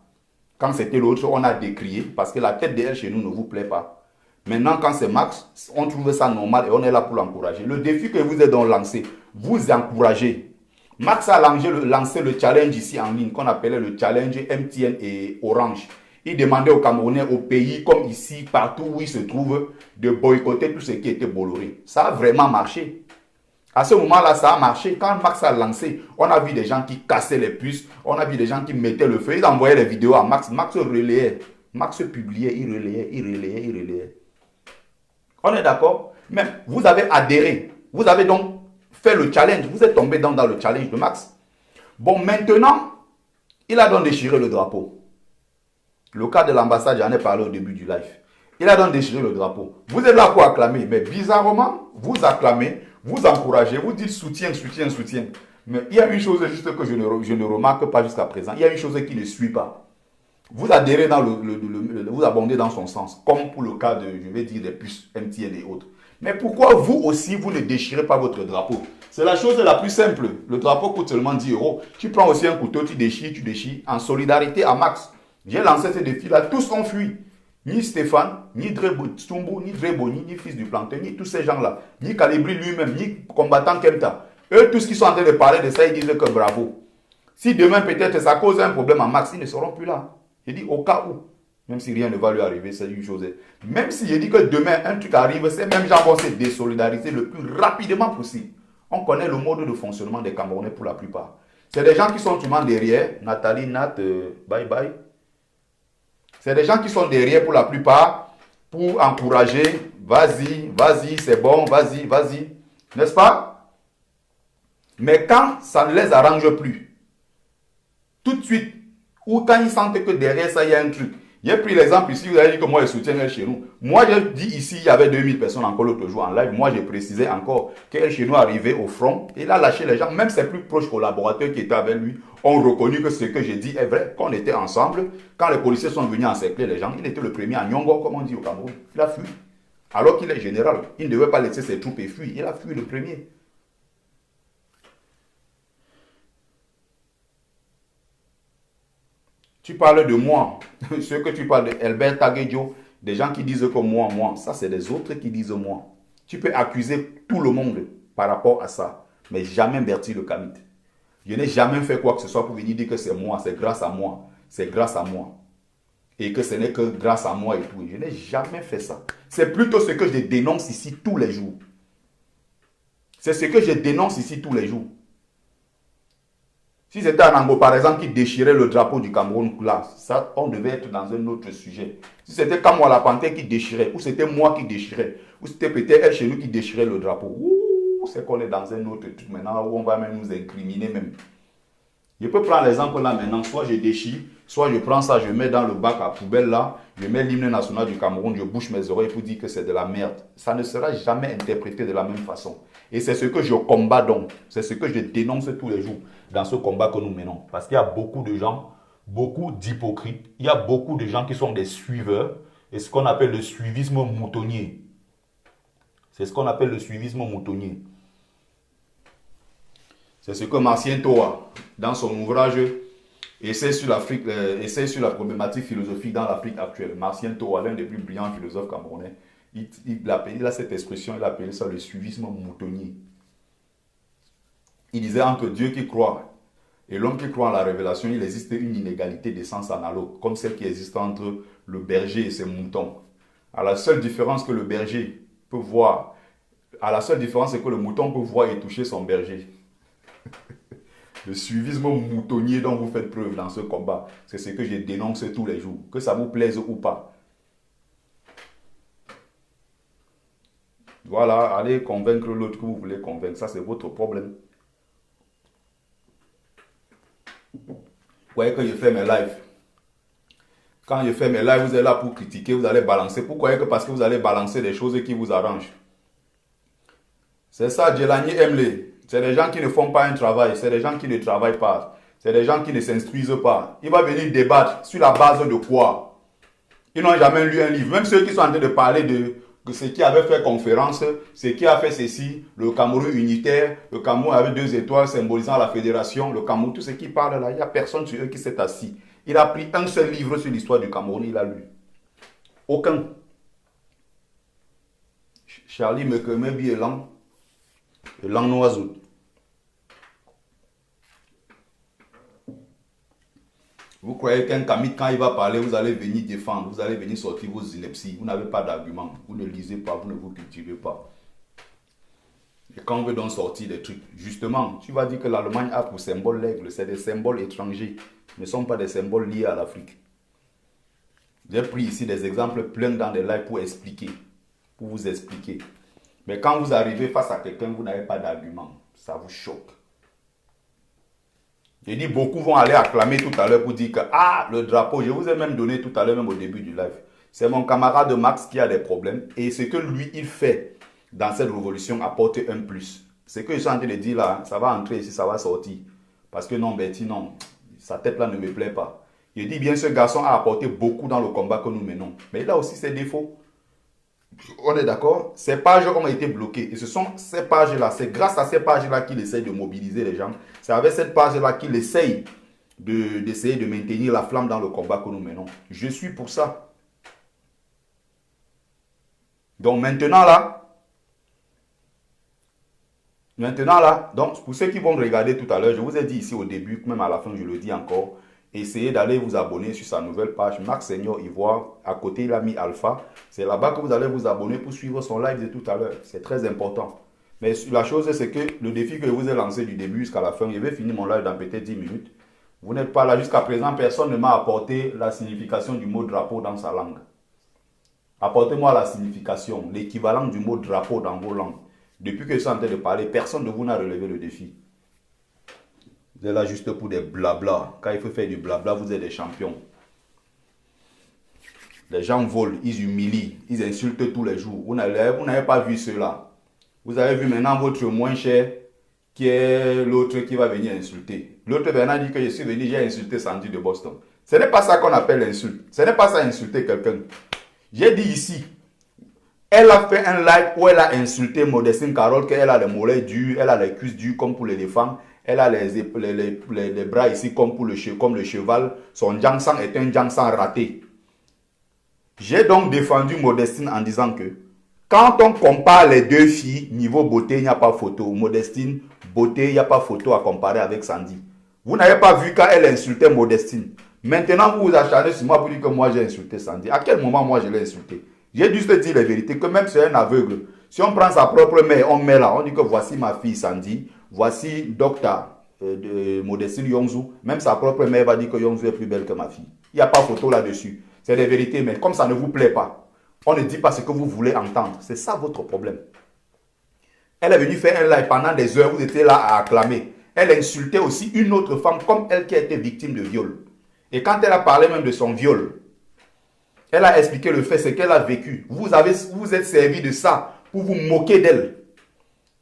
Quand c'était l'autre, on a décrié parce que la tête de elle chez nous ne vous plaît pas. Maintenant, quand c'est Max, on trouve ça normal et on est là pour l'encourager. Le défi que vous êtes donc lancé, vous encouragez. Max a lancé le challenge ici en ligne qu'on appelait le challenge MTN et Orange. Il demandait aux Camerounais, au pays, comme ici, partout où ils se trouvent, de boycotter tout ce qui était Bolloré. Ça a vraiment marché. À ce moment-là, ça a marché. Quand Max a lancé, on a vu des gens qui cassaient les puces, on a vu des gens qui mettaient le feu, ils envoyaient les vidéos à Max. Max relayait, Max publiait, il relayait, il relayait, il relayait. On est d'accord? Mais vous avez adhéré. Vous avez donc fait le challenge. Vous êtes tombé dans le challenge de Max. Bon, maintenant, il a donc déchiré le drapeau. Le cas de l'ambassade, j'en ai parlé au début du live. Il a donc déchiré le drapeau. Vous êtes là pour acclamer. Mais bizarrement, vous acclamez, vous encouragez, vous dites soutien, soutien, soutien. Mais il y a une chose juste que je ne remarque pas jusqu'à présent. Il y a une chose qui ne suit pas. Vous adhérez dans vous abondez dans son sens, comme pour le cas de, je vais dire, des puces MTN et autres. Mais pourquoi vous aussi, vous ne déchirez pas votre drapeau? C'est la chose la plus simple. Le drapeau coûte seulement 10 euros. Tu prends aussi un couteau, tu déchires, en solidarité à Max. J'ai lancé ce défi-là, tous ont fui. Ni Stéphane, ni Tsumbu, ni Dreboni, ni Fils du Plantain, ni tous ces gens-là, ni Calibri lui-même, ni combattant Kemta. Eux, tous qui sont en train de parler de ça, ils disent que bravo. Si demain, peut-être, ça cause un problème à Max, ils ne seront plus là. Je dis au cas où, même si rien ne va lui arriver, c'est une chose. Même si je dis que demain, un truc arrive, ces mêmes gens vont se désolidariser le plus rapidement possible. On connaît le mode de fonctionnement des Camerounais pour la plupart. C'est des gens qui sont souvent derrière. Nathalie, Nat, bye bye. C'est des gens qui sont derrière pour la plupart pour encourager. Vas-y, vas-y, c'est bon, vas-y, vas-y. N'est-ce pas? Mais quand ça ne les arrange plus, tout de suite, ou quand ils sentent que derrière ça, il y a un truc. J'ai pris l'exemple ici, vous avez dit que moi, je soutiens El Chenou. Moi, j'ai dit ici, il y avait 2000 personnes encore l'autre jour en live. Moi, j'ai précisé encore que El Chenou arrivait au front. Il a lâché les gens. Même ses plus proches collaborateurs qui étaient avec lui ont reconnu que ce que j'ai dit est vrai. Qu'on était ensemble, quand les policiers sont venus encercler les gens, il était le premier à Nyongo, comme on dit au Cameroun. Il a fui. Alors qu'il est général. Il ne devait pas laisser ses troupes et fuir. Il a fui le premier. Tu parles de moi, ce que tu parles de Albert Taguejo, des gens qui disent que moi, ça c'est des autres qui disent moi. Tu peux accuser tout le monde par rapport à ça, mais jamais Bertie le Kamit. Je n'ai jamais fait quoi que ce soit pour venir dire que c'est moi, c'est grâce à moi, c'est grâce à moi. Et que ce n'est que grâce à moi et tout. Je n'ai jamais fait ça. C'est plutôt ce que je dénonce ici tous les jours. C'est ce que je dénonce ici tous les jours. Si c'était un Ango, par exemple, qui déchirait le drapeau du Cameroun, là, ça, on devait être dans un autre sujet. Si c'était Kamwa la Panthère qui déchirait, ou c'était moi qui déchirais, ou c'était peut-être elle chez nous qui déchirait le drapeau, c'est qu'on est dans un autre truc maintenant où on va même nous incriminer même. Je peux prendre l'exemple là maintenant, soit je déchire, soit je prends ça, je mets dans le bac à poubelle là, je mets l'hymne national du Cameroun, je bouche mes oreilles pour dire que c'est de la merde. Ça ne sera jamais interprété de la même façon. Et c'est ce que je combats donc, c'est ce que je dénonce tous les jours dans ce combat que nous menons. Parce qu'il y a beaucoup de gens, beaucoup d'hypocrites, il y a beaucoup de gens qui sont des suiveurs, et ce qu'on appelle le suivisme moutonnier. C'est ce qu'on appelle le suivisme moutonnier. C'est ce que Martien Toa, dans son ouvrage Essai sur l'Afrique, Essai sur la problématique philosophique dans l'Afrique actuelle. Martien Toa, l'un des plus brillants philosophes camerounais, il a cette expression, il appelait ça le suivisme moutonnier. Il disait entre Dieu qui croit et l'homme qui croit en la révélation, il existe une inégalité d'essence analogue, comme celle qui existe entre le berger et ses moutons. À la seule différence que le berger peut voir, à la seule différence c'est que le mouton peut voir et toucher son berger. Le suivisme moutonnier dont vous faites preuve dans ce combat, c'est ce que je dénonce tous les jours, que ça vous plaise ou pas. Voilà, allez convaincre l'autre que vous voulez convaincre, ça c'est votre problème. Vous voyez que je fais mes lives. Quand je fais mes lives, vous êtes là pour critiquer, vous allez balancer. Pourquoi? Que parce que vous allez balancer des choses qui vous arrangent. C'est ça, Djelani Emle. C'est des gens qui ne font pas un travail, c'est des gens qui ne travaillent pas, c'est des gens qui ne s'instruisent pas. Il va venir débattre sur la base de quoi? Ils n'ont jamais lu un livre. Même ceux qui sont en train de parler de ce qui avait fait conférence, ce qui a fait ceci, le Cameroun unitaire, le Cameroun avec 2 étoiles symbolisant la fédération, le Cameroun, tout ce qui parle là, il n'y a personne sur eux qui s'est assis. Il a pris un seul livre sur l'histoire du Cameroun, il a lu. Aucun. Charlie Mekemebi est lent. Et lent Noazout. Vous croyez qu'un Kamit, quand il va parler, vous allez venir défendre, vous allez venir sortir vos inepties. Vous n'avez pas d'argument. Vous ne lisez pas, vous ne vous cultivez pas. Et quand on veut donc sortir des trucs, justement, tu vas dire que l'Allemagne a pour symbole l'aigle. C'est des symboles étrangers. Ce ne sont pas des symboles liés à l'Afrique. J'ai pris ici des exemples pleins dans des lives pour expliquer. Pour vous expliquer. Mais quand vous arrivez face à quelqu'un, vous n'avez pas d'argument. Ça vous choque. J'ai dit, beaucoup vont aller acclamer tout à l'heure pour dire que, ah, le drapeau, je vous ai même donné tout à l'heure, même au début du live. C'est mon camarade Max qui a des problèmes. Et ce que lui, il fait dans cette révolution apporte un plus. Ce que je suis en train de dire là, ça va entrer ici, ça va sortir. Parce que non, Betty, non, sa tête là ne me plaît pas. Je dis bien, ce garçon a apporté beaucoup dans le combat que nous menons. Mais il a aussi ses défauts. On est d'accord? Ces pages ont été bloquées. Et ce sont ces pages-là, c'est grâce à ces pages-là qu'il essaye de mobiliser les gens. C'est avec cette page-là qu'il essaye d'essayer de maintenir la flamme dans le combat que nous menons. Je suis pour ça. Donc maintenant là, donc pour ceux qui vont regarder tout à l'heure, je vous ai dit ici au début, même à la fin, je le dis encore, essayez d'aller vous abonner sur sa nouvelle page, Max Seigneur Ivoire. À côté, il a mis Alpha. C'est là-bas que vous allez vous abonner pour suivre son live de tout à l'heure. C'est très important. Mais la chose, c'est que le défi que je vous ai lancé du début jusqu'à la fin, je vais finir mon live dans peut-être 10 minutes. Vous n'êtes pas là jusqu'à présent, personne ne m'a apporté la signification du mot drapeau dans sa langue. Apportez-moi la signification, l'équivalent du mot drapeau dans vos langues. Depuis que je suis en train de parler, personne de vous n'a relevé le défi. Vous êtes là juste pour des blabla. Quand il faut faire du blabla, vous êtes des champions. Les gens volent, ils humilient, ils insultent tous les jours. Vous n'avez pas vu cela. Vous avez vu maintenant votre moins cher, qui est l'autre qui va venir insulter. L'autre maintenant dit que je suis venu, j'ai insulté Sandy de Boston. Ce n'est pas ça qu'on appelle l'insulte. Ce n'est pas ça insulter quelqu'un. J'ai dit ici, elle a fait un live où elle a insulté Modestine Carole, qu'elle a les mollets durs, elle a les cuisses dures comme pour l'éléphant, elle a les bras ici comme le cheval. Son Jiangsang est un Jiangsang raté. J'ai donc défendu Modestine en disant que quand on compare les deux filles, niveau beauté, il n'y a pas photo. Modestine, beauté, il n'y a pas photo à comparer avec Sandy. Vous n'avez pas vu quand elle insultait Modestine. Maintenant, vous vous acharnez sur moi pour dire que moi j'ai insulté Sandy. À quel moment moi je l'ai insulté? J'ai juste dit la vérité, que même si c'est un aveugle, si on prend sa propre mère, on met là, on dit que voici ma fille Sandy, voici docteur Modestine Yongzou, même sa propre mère va dire que Yongzou est plus belle que ma fille. Il n'y a pas photo là-dessus. C'est la vérité, mais comme ça ne vous plaît pas, on ne dit pas ce que vous voulez entendre. C'est ça votre problème. Elle est venue faire un live pendant des heures, vous étiez là à acclamer. Elle insultait aussi une autre femme comme elle qui a été victime de viol. Et quand elle a parlé même de son viol, elle a expliqué le fait, c'est qu'elle a vécu. Vous êtes servi de ça pour vous moquer d'elle.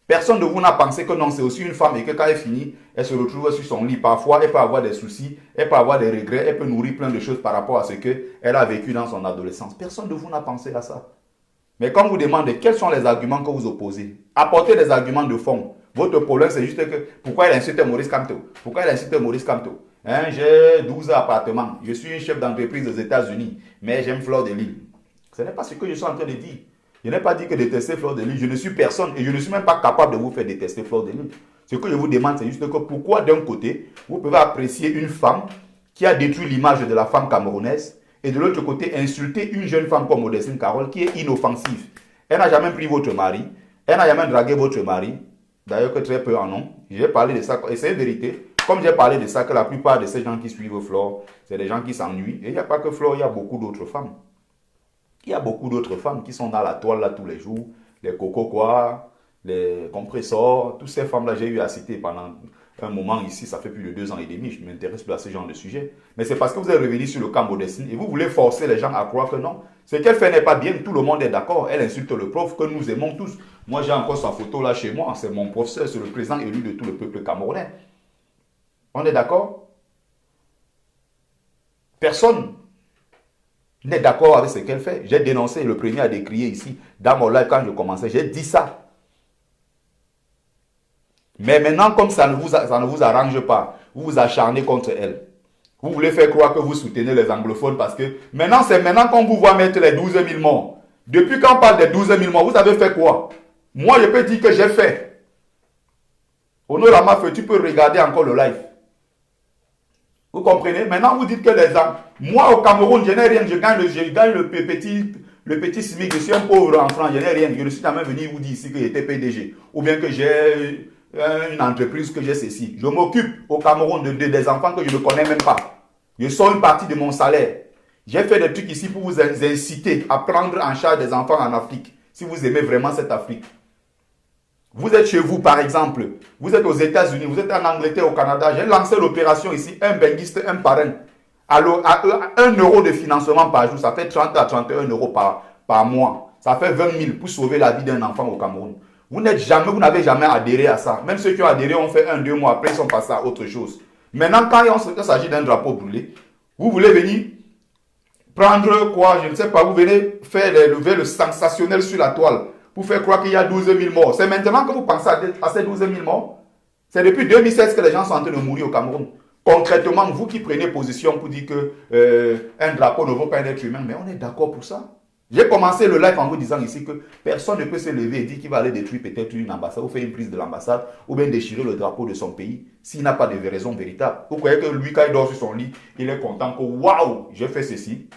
Personne de vous n'a pensé que non, c'est aussi une femme et que quand elle finit, elle se retrouve sur son lit. Parfois, elle peut avoir des soucis, elle peut avoir des regrets, elle peut nourrir plein de choses par rapport à ce qu'elle a vécu dans son adolescence. Personne de vous n'a pensé à ça. Mais quand vous demandez quels sont les arguments que vous opposez, apportez des arguments de fond. Votre problème, c'est juste que pourquoi elle insulte Maurice Kamto? Pourquoi elle insulte Maurice Kamto? Hein, j'ai 12 appartements, je suis un chef d'entreprise aux États-Unis, mais j'aime Fleur de Lys. Ce n'est pas ce que je suis en train de dire. Je n'ai pas dit que détester Fleur de Lys, je ne suis personne et je ne suis même pas capable de vous faire détester Fleur de Lys. Ce que je vous demande, c'est juste que pourquoi d'un côté, vous pouvez apprécier une femme qui a détruit l'image de la femme camerounaise et de l'autre côté, insulter une jeune femme comme Modestine Carole qui est inoffensive. Elle n'a jamais pris votre mari, elle n'a jamais dragué votre mari, d'ailleurs que très peu en ont. J'ai parlé de ça et c'est une vérité. Comme j'ai parlé de ça, que la plupart de ces gens qui suivent Flore, c'est des gens qui s'ennuient. Et il n'y a pas que Flore, il y a beaucoup d'autres femmes. Il y a beaucoup d'autres femmes qui sont dans la toile là tous les jours. Les Coco quoi, les compressors, toutes ces femmes-là, j'ai eu à citer pendant un moment ici, ça fait plus de 2 ans et demi, je m'intéresse plus à ce genre de sujet. Mais c'est parce que vous êtes revenu sur le camp Modestine et vous voulez forcer les gens à croire que non. Ce qu'elle fait n'est pas bien, tout le monde est d'accord. Elle insulte le prof que nous aimons tous. Moi, j'ai encore sa photo là chez moi, c'est mon professeur, c'est le président élu de tout le peuple camerounais. On est d'accord? Personne n'est d'accord avec ce qu'elle fait. J'ai dénoncé, le premier à décrier ici, dans mon live quand je commençais, j'ai dit ça. Mais maintenant, comme ça ne vous arrange pas, vous vous acharnez contre elle. Vous voulez faire croire que vous soutenez les anglophones parce que maintenant, c'est maintenant qu'on vous voit mettre les 12 000 morts. Depuis qu'on parle des 12 000 morts, vous avez fait quoi? Moi, je peux dire que j'ai fait. Honor Lama, tu peux regarder encore le live. Vous comprenez? Maintenant, vous dites que les gens, moi au Cameroun, je n'ai rien, je gagne le petit SMIC, je suis un pauvre en France, je n'ai rien. Je ne suis jamais venu vous dire ici que j'étais PDG. Ou bien que j'ai une entreprise, que j'ai ceci. Je m'occupe au Cameroun des enfants que je ne connais même pas. Je sors une partie de mon salaire. J'ai fait des trucs ici pour vous inciter à prendre en charge des enfants en Afrique. Si vous aimez vraiment cette Afrique. Vous êtes chez vous, par exemple. Vous êtes aux États-Unis, vous êtes en Angleterre, au Canada. J'ai lancé l'opération ici, un benguiste, un parrain. À 1 euro de financement par jour, ça fait 30 à 31 euros par mois. Ça fait 20 000 pour sauver la vie d'un enfant au Cameroun. Vous n'avez jamais adhéré à ça. Même ceux qui ont adhéré ont fait 1-2 mois. Après, ils sont passés à autre chose. Maintenant, quand il s'agit d'un drapeau brûlé, vous voulez venir prendre quoi, je ne sais pas, vous venez faire lever le sensationnel sur la toile pour faire croire qu'il y a 12 000 morts. C'est maintenant que vous pensez à ces 12 000 morts. C'est depuis 2016 que les gens sont en train de mourir au Cameroun. Concrètement, vous qui prenez position pour dire que un drapeau ne vaut pas un être humain, mais on est d'accord pour ça. J'ai commencé le live en vous disant ici que personne ne peut se lever et dire qu'il va aller détruire peut-être une ambassade ou faire une prise de l'ambassade ou bien déchirer le drapeau de son pays s'il n'a pas de raison véritable. Vous croyez que lui, quand il dort sur son lit, il est content que waouh, j'ai fait ceci.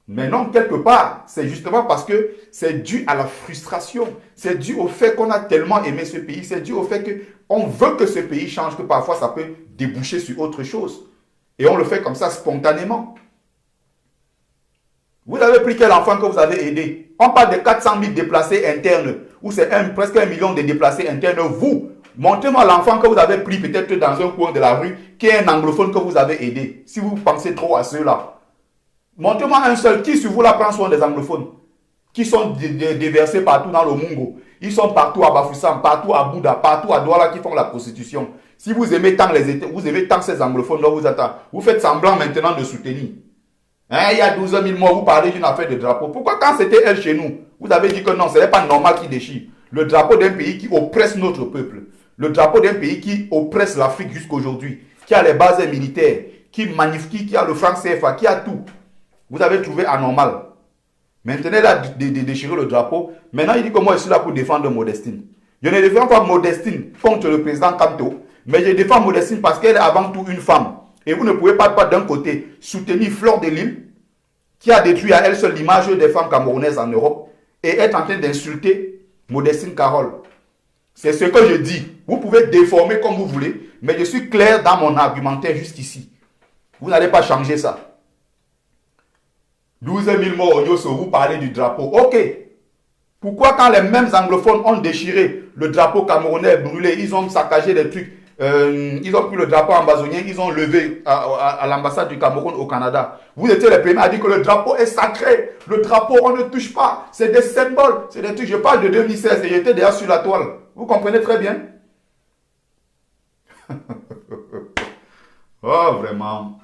Mais non, quelque part, c'est justement parce que c'est dû à la frustration. C'est dû au fait qu'on a tellement aimé ce pays. C'est dû au fait qu'on veut que ce pays change, que parfois ça peut déboucher sur autre chose. Et on le fait comme ça spontanément. Vous avez pris quel enfant que vous avez aidé? On parle de 400 000 déplacés internes, ou c'est presque 1 million de déplacés internes. Vous, montrez-moi l'enfant que vous avez pris peut-être dans un coin de la rue, qui est un anglophone que vous avez aidé. Si vous pensez trop à ceux-là. Montrez-moi un seul qui sur vous là prend soin des anglophones, qui sont déversés partout dans le Mungo. Ils sont partout à Bafoussam, partout à Bouddha, partout à Douala qui font la prostitution. Si vous aimez tant ces anglophones, là vous faites semblant maintenant de soutenir. Hein, il y a 12 000 morts, vous parlez d'une affaire de drapeau. Pourquoi quand c'était elle chez nous, vous avez dit que non, ce n'est pas normal qu'il déchire. Le drapeau d'un pays qui oppresse notre peuple. Le drapeau d'un pays qui oppresse l'Afrique jusqu'aujourd'hui. Qui a les bases militaires, qui magnifique, qui a le franc CFA, qui a tout. Vous avez trouvé anormal. Maintenant, il a déchiré le drapeau. Maintenant, il dit que moi, je suis là pour défendre Modestine. Je ne défends pas Modestine contre le président Kanto, mais je défends Modestine parce qu'elle est avant tout une femme. Et vous ne pouvez pas d'un côté soutenir Fleur de Lille, qui a détruit à elle seule l'image des femmes camerounaises en Europe, et être en train d'insulter Modestine Carole. C'est ce que je dis. Vous pouvez déformer comme vous voulez, mais je suis clair dans mon argumentaire jusqu'ici. Vous n'allez pas changer ça. 12 000 morts au Yosso, vous parlez du drapeau. Ok. Pourquoi quand les mêmes anglophones ont déchiré le drapeau camerounais, brûlé, ils ont saccagé des trucs, ils ont pris le drapeau ambazonien, ils ont levé à l'ambassade du Cameroun au Canada. Vous étiez les premiers à dire que le drapeau est sacré. Le drapeau, on ne touche pas. C'est des symboles. C'est des trucs. Je parle de 2016 et j'étais déjà sur la toile. Vous comprenez très bien? Oh, vraiment.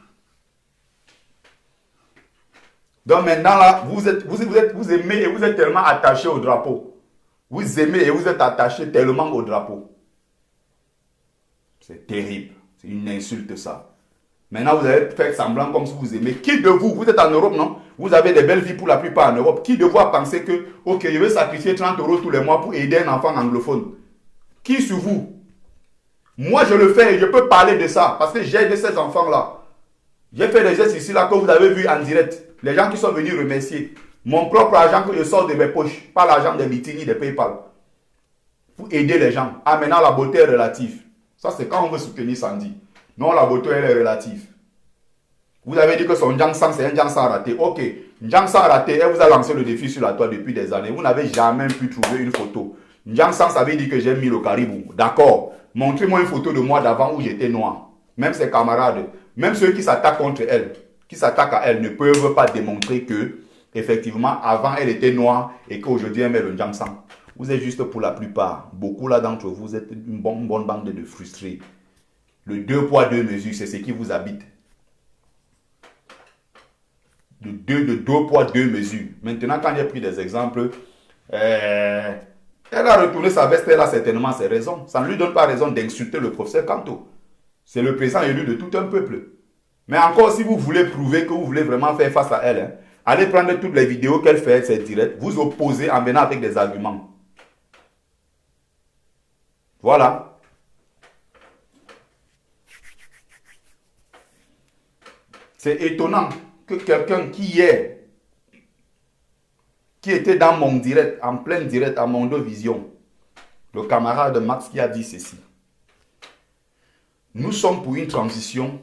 Donc maintenant, là, vous aimez et vous êtes tellement attaché au drapeau. Vous aimez et vous êtes attaché tellement au drapeau. C'est terrible. C'est une insulte, ça. Maintenant, vous avez fait semblant comme si vous aimez. Qui de vous, vous êtes en Europe, non? Vous avez des belles vies pour la plupart en Europe. Qui de vous a pensé que, ok, je vais sacrifier 30 € tous les mois pour aider un enfant anglophone? Qui sur vous? Moi, je le fais et je peux parler de ça parce que j'ai aidé ces enfants-là. J'ai fait des gestes ici, là, que vous avez vu en direct. Les gens qui sont venus remercier. Mon propre argent que je sors de mes poches, pas l'argent des Litini, des PayPal. Pour aider les gens. Ah, maintenant, la beauté est relative. Ça, c'est quand on veut soutenir Sandy. Non, la beauté, elle est relative. Vous avez dit que son Jiangsang, c'est un Jiangsang raté. Ok, Jiangsang raté, elle vous a lancé le défi sur la toile depuis des années. Vous n'avez jamais pu trouver une photo. Jiangsang, ça veut dire que j'ai mis le caribou. D'accord. Montrez-moi une photo de moi d'avant où j'étais noir. Même ses camarades, même ceux qui s'attaquent contre elle, qui s'attaquent à elle, ne peuvent pas démontrer que, effectivement, avant elle était noire et qu'aujourd'hui elle met le Jiangsang. Vous êtes juste pour la plupart, beaucoup là d'entre vous, vous êtes une bonne bande de frustrés. Le 2 poids 2 mesures, c'est ce qui vous habite. De 2 poids 2 mesures. Maintenant, quand j'ai pris des exemples, elle a retourné sa veste, elle a certainement ses raisons. Ça ne lui donne pas raison d'insulter le professeur Kanto. C'est le président élu de tout un peuple. Mais encore, si vous voulez prouver que vous voulez vraiment faire face à elle, allez prendre toutes les vidéos qu'elle fait, ses directs, vous opposez en venant avec des arguments. Voilà. C'est étonnant que quelqu'un qui hier, qui était dans mon direct, en plein direct, à Mondo Vision, le camarade Max qui a dit ceci. Nous sommes pour une transition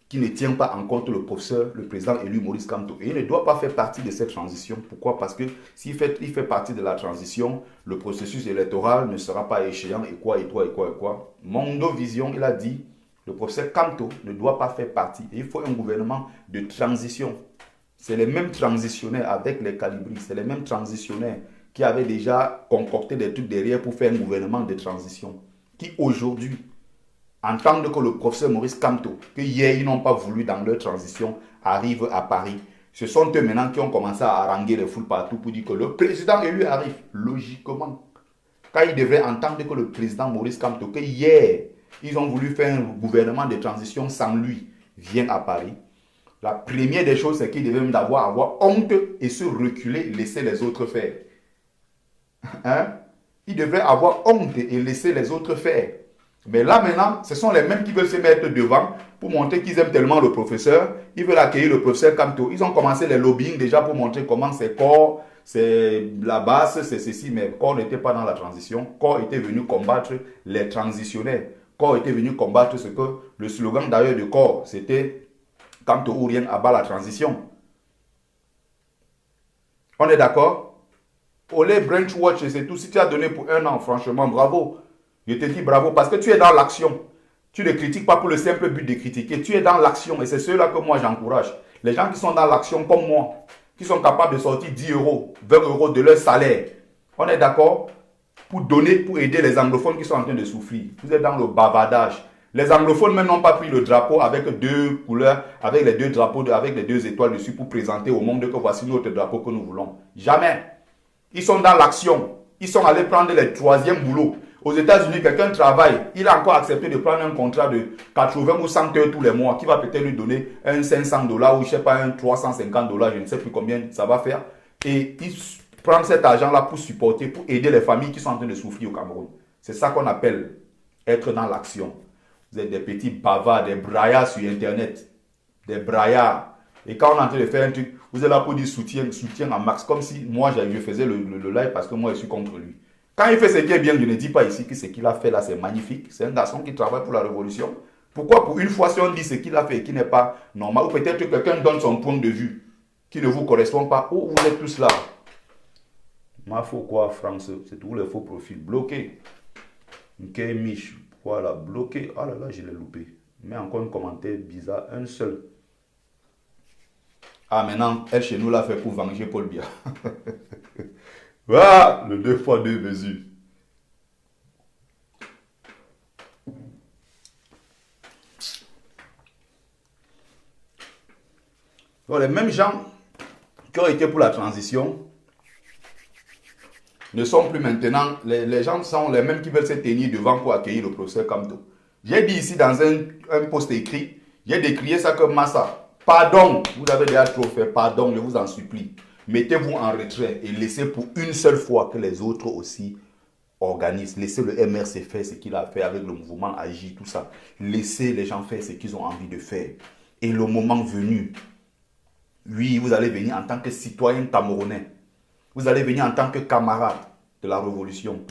qui ne tient pas en compte le professeur, le président élu Maurice Kamto. Et il ne doit pas faire partie de cette transition. Pourquoi? Parce que s'il fait partie de la transition, le processus électoral ne sera pas échéant et quoi, et quoi, et quoi, et quoi. Mondo Vision, il a dit, le professeur Kamto ne doit pas faire partie. Et il faut un gouvernement de transition. C'est les mêmes transitionnaires avec les calibris, c'est les mêmes transitionnaires qui avaient déjà concocté des trucs derrière pour faire un gouvernement de transition. Qui aujourd'hui entendre que le professeur Maurice Kamto, que hier ils n'ont pas voulu dans leur transition, arrive à Paris. Ce sont eux maintenant qui ont commencé à haranguer les foules partout pour dire que le président élu arrive. Logiquement, quand ils devraient entendre que le président Maurice Kamto, que hier, ils ont voulu faire un gouvernement de transition sans lui, vient à Paris. La première des choses, c'est qu'ils devaient même avoir honte et se reculer, laisser les autres faire. Hein? Ils devraient avoir honte et laisser les autres faire. Mais là maintenant, ce sont les mêmes qui veulent se mettre devant pour montrer qu'ils aiment tellement le professeur. Ils veulent accueillir le professeur Kamto. Ils ont commencé les lobbying déjà pour montrer comment c'est corps, c'est la base, c'est ceci. Mais corps n'était pas dans la transition. Corps était venu combattre les transitionnaires. Corps était venu combattre ce que le slogan d'ailleurs de corps, c'était Kamto ou rien abat la transition. On est d'accord? Olé Branch Watch, c'est tout. Si tu as donné pour 1 an, franchement, bravo. Je te dis bravo parce que tu es dans l'action. Tu ne critiques pas pour le simple but de critiquer. Tu es dans l'action et c'est ceux-là que moi j'encourage. Les gens qui sont dans l'action comme moi, qui sont capables de sortir 10 euros, 20 euros de leur salaire. On est d'accord? Pour donner, pour aider les anglophones qui sont en train de souffrir. Vous êtes dans le bavardage. Les anglophones même n'ont pas pris le drapeau avec 2 couleurs, avec les 2 drapeaux, avec les 2 étoiles dessus pour présenter au monde que voici notre drapeau que nous voulons. Jamais. Ils sont dans l'action. Ils sont allés prendre le 3e boulot. Aux États-Unis, quelqu'un travaille, il a encore accepté de prendre un contrat de 80 ou 100 heures tous les mois qui va peut-être lui donner un 500 $ ou je ne sais pas, un 350 $, je ne sais plus combien ça va faire. Et il prend cet argent-là pour supporter, pour aider les familles qui sont en train de souffrir au Cameroun. C'est ça qu'on appelle être dans l'action. Vous êtes des petits bavards, des braillards sur Internet. Des braillards. Et quand on est en train de faire un truc, vous êtes là pour dire soutien à Max, comme si moi je faisais le live parce que moi je suis contre lui. Quand il fait ce qui est bien, je ne dis pas ici que ce qu'il a fait là, c'est magnifique. C'est un garçon qui travaille pour la révolution. Pourquoi pour une fois, si on dit ce qu'il a fait et qui n'est pas normal, ou peut-être que quelqu'un donne son point de vue qui ne vous correspond pas, ou vous êtes tous là. Ma faux quoi, France, c'est tous les faux profils. Bloqué. Ok, Mich, voilà, bloqué. Ah là là, je l'ai loupé. Mais encore un commentaire bizarre, un seul. Ah, maintenant, elle chez nous l'a fait pour venger Paul Biya. Voilà, le 2 fois 2 mesures. Donc, les mêmes gens qui ont été pour la transition ne sont plus maintenant. Les gens sont les mêmes qui veulent se tenir devant pour accueillir le professeur Kamto. J'ai dit ici dans un post écrit, j'ai décrié ça comme Massa. Pardon, vous avez déjà trop fait, pardon, je vous en supplie. Mettez-vous en retrait et laissez pour une seule fois que les autres aussi organisent. Laissez le MRC faire ce qu'il a fait avec le mouvement Agi, tout ça. Laissez les gens faire ce qu'ils ont envie de faire. Et le moment venu, oui, vous allez venir en tant que citoyen camerounais. Vous allez venir en tant que camarade de la révolution.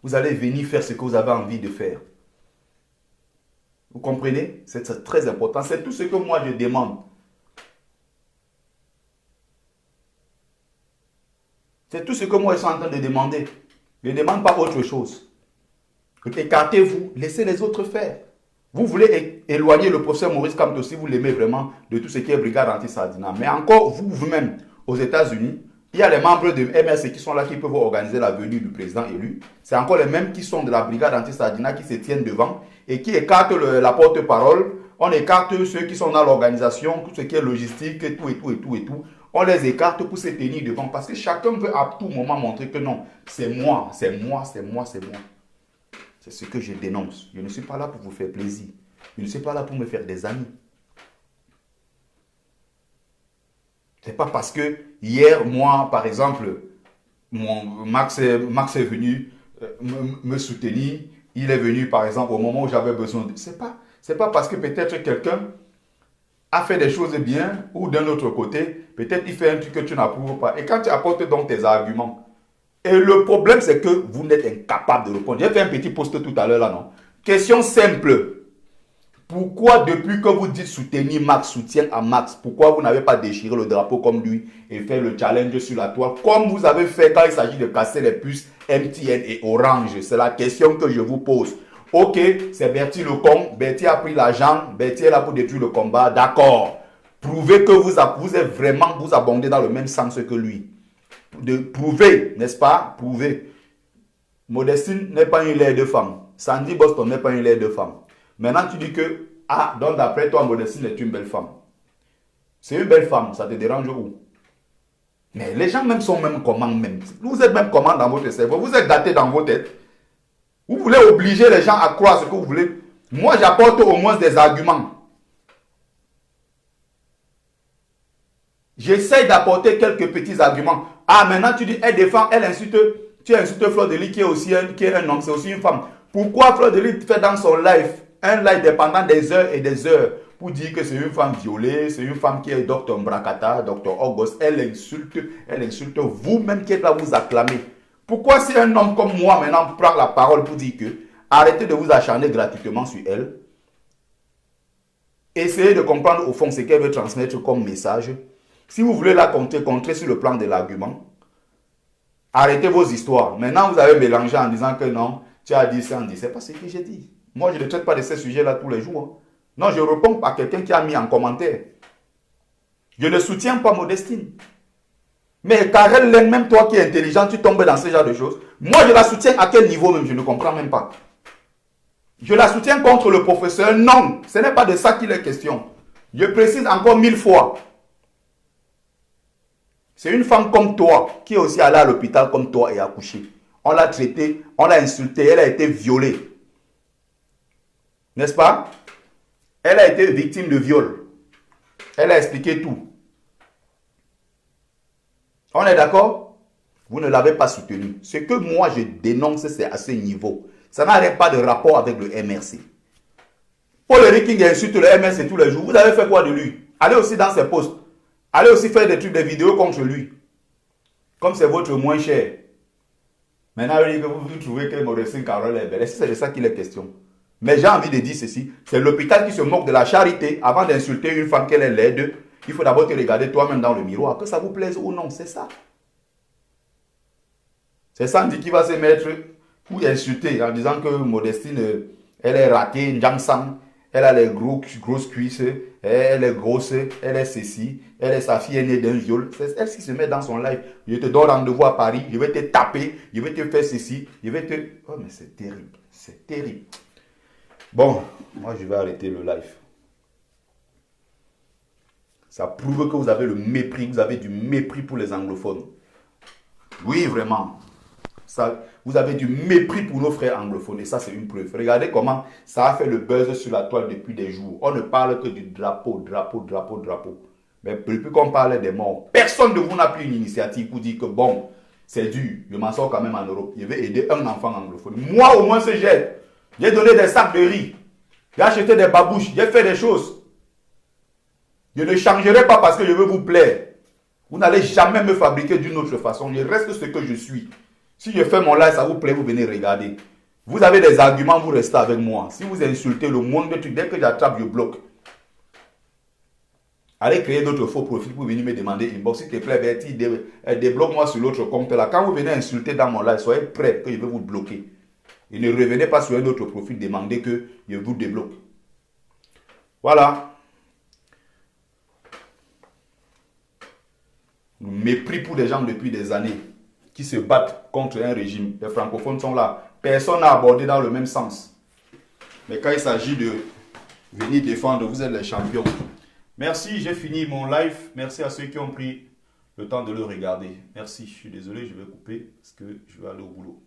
Vous allez venir faire ce que vous avez envie de faire. Vous comprenez? C'est très important. C'est tout ce que moi je demande. C'est tout ce que moi je suis en train de demander. Je ne demande pas autre chose. Écartez-vous, laissez les autres faire. Vous voulez éloigner le professeur Maurice Kamto si vous l'aimez vraiment de tout ce qui est brigade anti-Sardina. Mais encore vous-même, aux États-Unis, il y a les membres de MRC qui sont là, qui peuvent organiser la venue du président élu. C'est encore les mêmes qui sont de la brigade anti-Sardina qui se tiennent devant et qui écartent la porte-parole. On écarte ceux qui sont dans l'organisation, tout ce qui est logistique, et tout. On les écarte pour se tenir devant parce que chacun veut à tout moment montrer que non, c'est moi. C'est ce que je dénonce. Je ne suis pas là pour vous faire plaisir. Je ne suis pas là pour me faire des amis. C'est pas parce que hier, moi, par exemple, Max est venu me soutenir. Il est venu, par exemple, au moment où j'avais besoin de... C'est pas parce que peut-être quelqu'un a fait des choses bien, ou d'un autre côté, peut-être il fait un truc que tu n'approuves pas. Et quand tu apportes donc tes arguments, et le problème c'est que vous n'êtes incapable de répondre. J'ai fait un petit post tout à l'heure là, non? Question simple. Pourquoi depuis que vous dites soutenir Max, soutien à Max, pourquoi vous n'avez pas déchiré le drapeau comme lui et fait le challenge sur la toile, comme vous avez fait quand il s'agit de casser les puces MTN et Orange? C'est la question que je vous pose. Ok, c'est Bertie le con, Bertie a pris l'argent, Bertie est là pour détruire le combat, d'accord. Prouvez que vous êtes vraiment, vous abondez dans le même sens que lui. Prouvez, n'est-ce pas? Prouvez. Modestine n'est pas une laide de femme. Sandy Boston n'est pas une laide de femme. Maintenant, tu dis que, ah, donc d'après toi, Modestine est une belle femme. C'est une belle femme, ça te dérange où? Mais les gens même sont même comment même. Vous êtes même comment dans votre cerveau? Vous êtes gâtés dans vos têtes. Vous voulez obliger les gens à croire ce que vous voulez. Moi, j'apporte au moins des arguments. J'essaie d'apporter quelques petits arguments. Ah, maintenant tu dis, elle défend, elle insulte, tu insultes Fleur de Lis qui est aussi un homme, c'est aussi une femme. Pourquoi Fleur de Lis fait dans son live, un live pendant des heures et des heures, pour dire que c'est une femme violée, c'est une femme qui est Dr Mbrakata, Dr August, elle insulte vous-même qui êtes là vous acclamer. Pourquoi si un homme comme moi maintenant prend la parole pour dire que arrêtez de vous acharner gratuitement sur elle, essayez de comprendre au fond ce qu'elle veut transmettre comme message. Si vous voulez la contrer sur le plan de l'argument, arrêtez vos histoires. Maintenant, vous avez mélangé en disant que non, tu as dit ça, on dit. C'est pas ce que j'ai dit. Moi, je ne traite pas de ces sujets-là tous les jours. Hein. Non, je réponds à quelqu'un qui a mis en commentaire. Je ne soutiens pas Modestine. Mais Karel Leng, même toi qui es intelligent, tu tombes dans ce genre de choses. Moi, je la soutiens à quel niveau même? Je ne comprends même pas. Je la soutiens contre le professeur? Non, ce n'est pas de ça qu'il est question. Je précise encore 1000 fois. C'est une femme comme toi, qui est aussi allée à l'hôpital comme toi et accouchée. On l'a traitée, on l'a insultée, elle a été violée. N'est-ce pas? Elle a été victime de viol. Elle a expliqué tout. On est d'accord? Vous ne l'avez pas soutenu. Ce que moi je dénonce, c'est à ce niveau. Ça n'a pas de rapport avec le MRC. Paul Riking insulte le MRC tous les jours. Vous avez fait quoi de lui? Allez aussi dans ses posts. Allez aussi faire des trucs, des vidéos contre lui. Comme c'est votre moins cher. Maintenant, vous trouvez que Modestine Carole est belle. C'est de ça qu'il est question. Mais j'ai envie de dire ceci. C'est l'hôpital qui se moque de la charité. Avant d'insulter une femme qu'elle est laide, il faut d'abord te regarder toi-même dans le miroir. Que ça vous plaise ou non, c'est ça. C'est Sandy qui va se mettre pour insulter en disant que Modestine, elle est ratée, Njang-Sang. Elle a les grosses cuisses, elle est grosse, elle est ceci, sa fille est née d'un viol. C'est elle qui se met dans son live. Je te donne rendez-vous à Paris, je vais te taper, je vais te faire ceci, je vais te... Oh mais c'est terrible, c'est terrible. Bon, moi je vais arrêter le live. Ça prouve que vous avez le mépris, vous avez du mépris pour les anglophones. Oui, vraiment. Ça, vous avez du mépris pour nos frères anglophones et ça c'est une preuve. Regardez comment ça a fait le buzz sur la toile depuis des jours. On ne parle que du drapeau. Mais depuis qu'on parle des morts, personne de vous n'a pris une initiative pour dire que bon, c'est dur, je m'en sors quand même en Europe. Je vais aider un enfant anglophone. Moi au moins j'ai donné des sacs de riz, j'ai acheté des babouches, j'ai fait des choses. Je ne changerai pas parce que je veux vous plaire. Vous n'allez jamais me fabriquer d'une autre façon. Je reste ce que je suis. Si je fais mon live, ça vous plaît, vous venez regarder. Vous avez des arguments, vous restez avec moi. Si vous insultez le monde de trucs, dès que j'attrape, je bloque. Allez créer d'autres faux profils pour venir me demander inbox. S'il te plaît, Bertie, débloque-moi sur l'autre compte là. Quand vous venez insulter dans mon live, soyez prêts que je vais vous bloquer. Et ne revenez pas sur un autre profil demander que je vous débloque. Voilà. Mépris pour des gens depuis des années qui se battent contre un régime. Les francophones sont là. Personne n'a abordé dans le même sens. Mais quand il s'agit de venir défendre, vous êtes les champions. Merci, j'ai fini mon live. Merci à ceux qui ont pris le temps de le regarder. Merci, je suis désolé, je vais couper parce que je vais aller au boulot.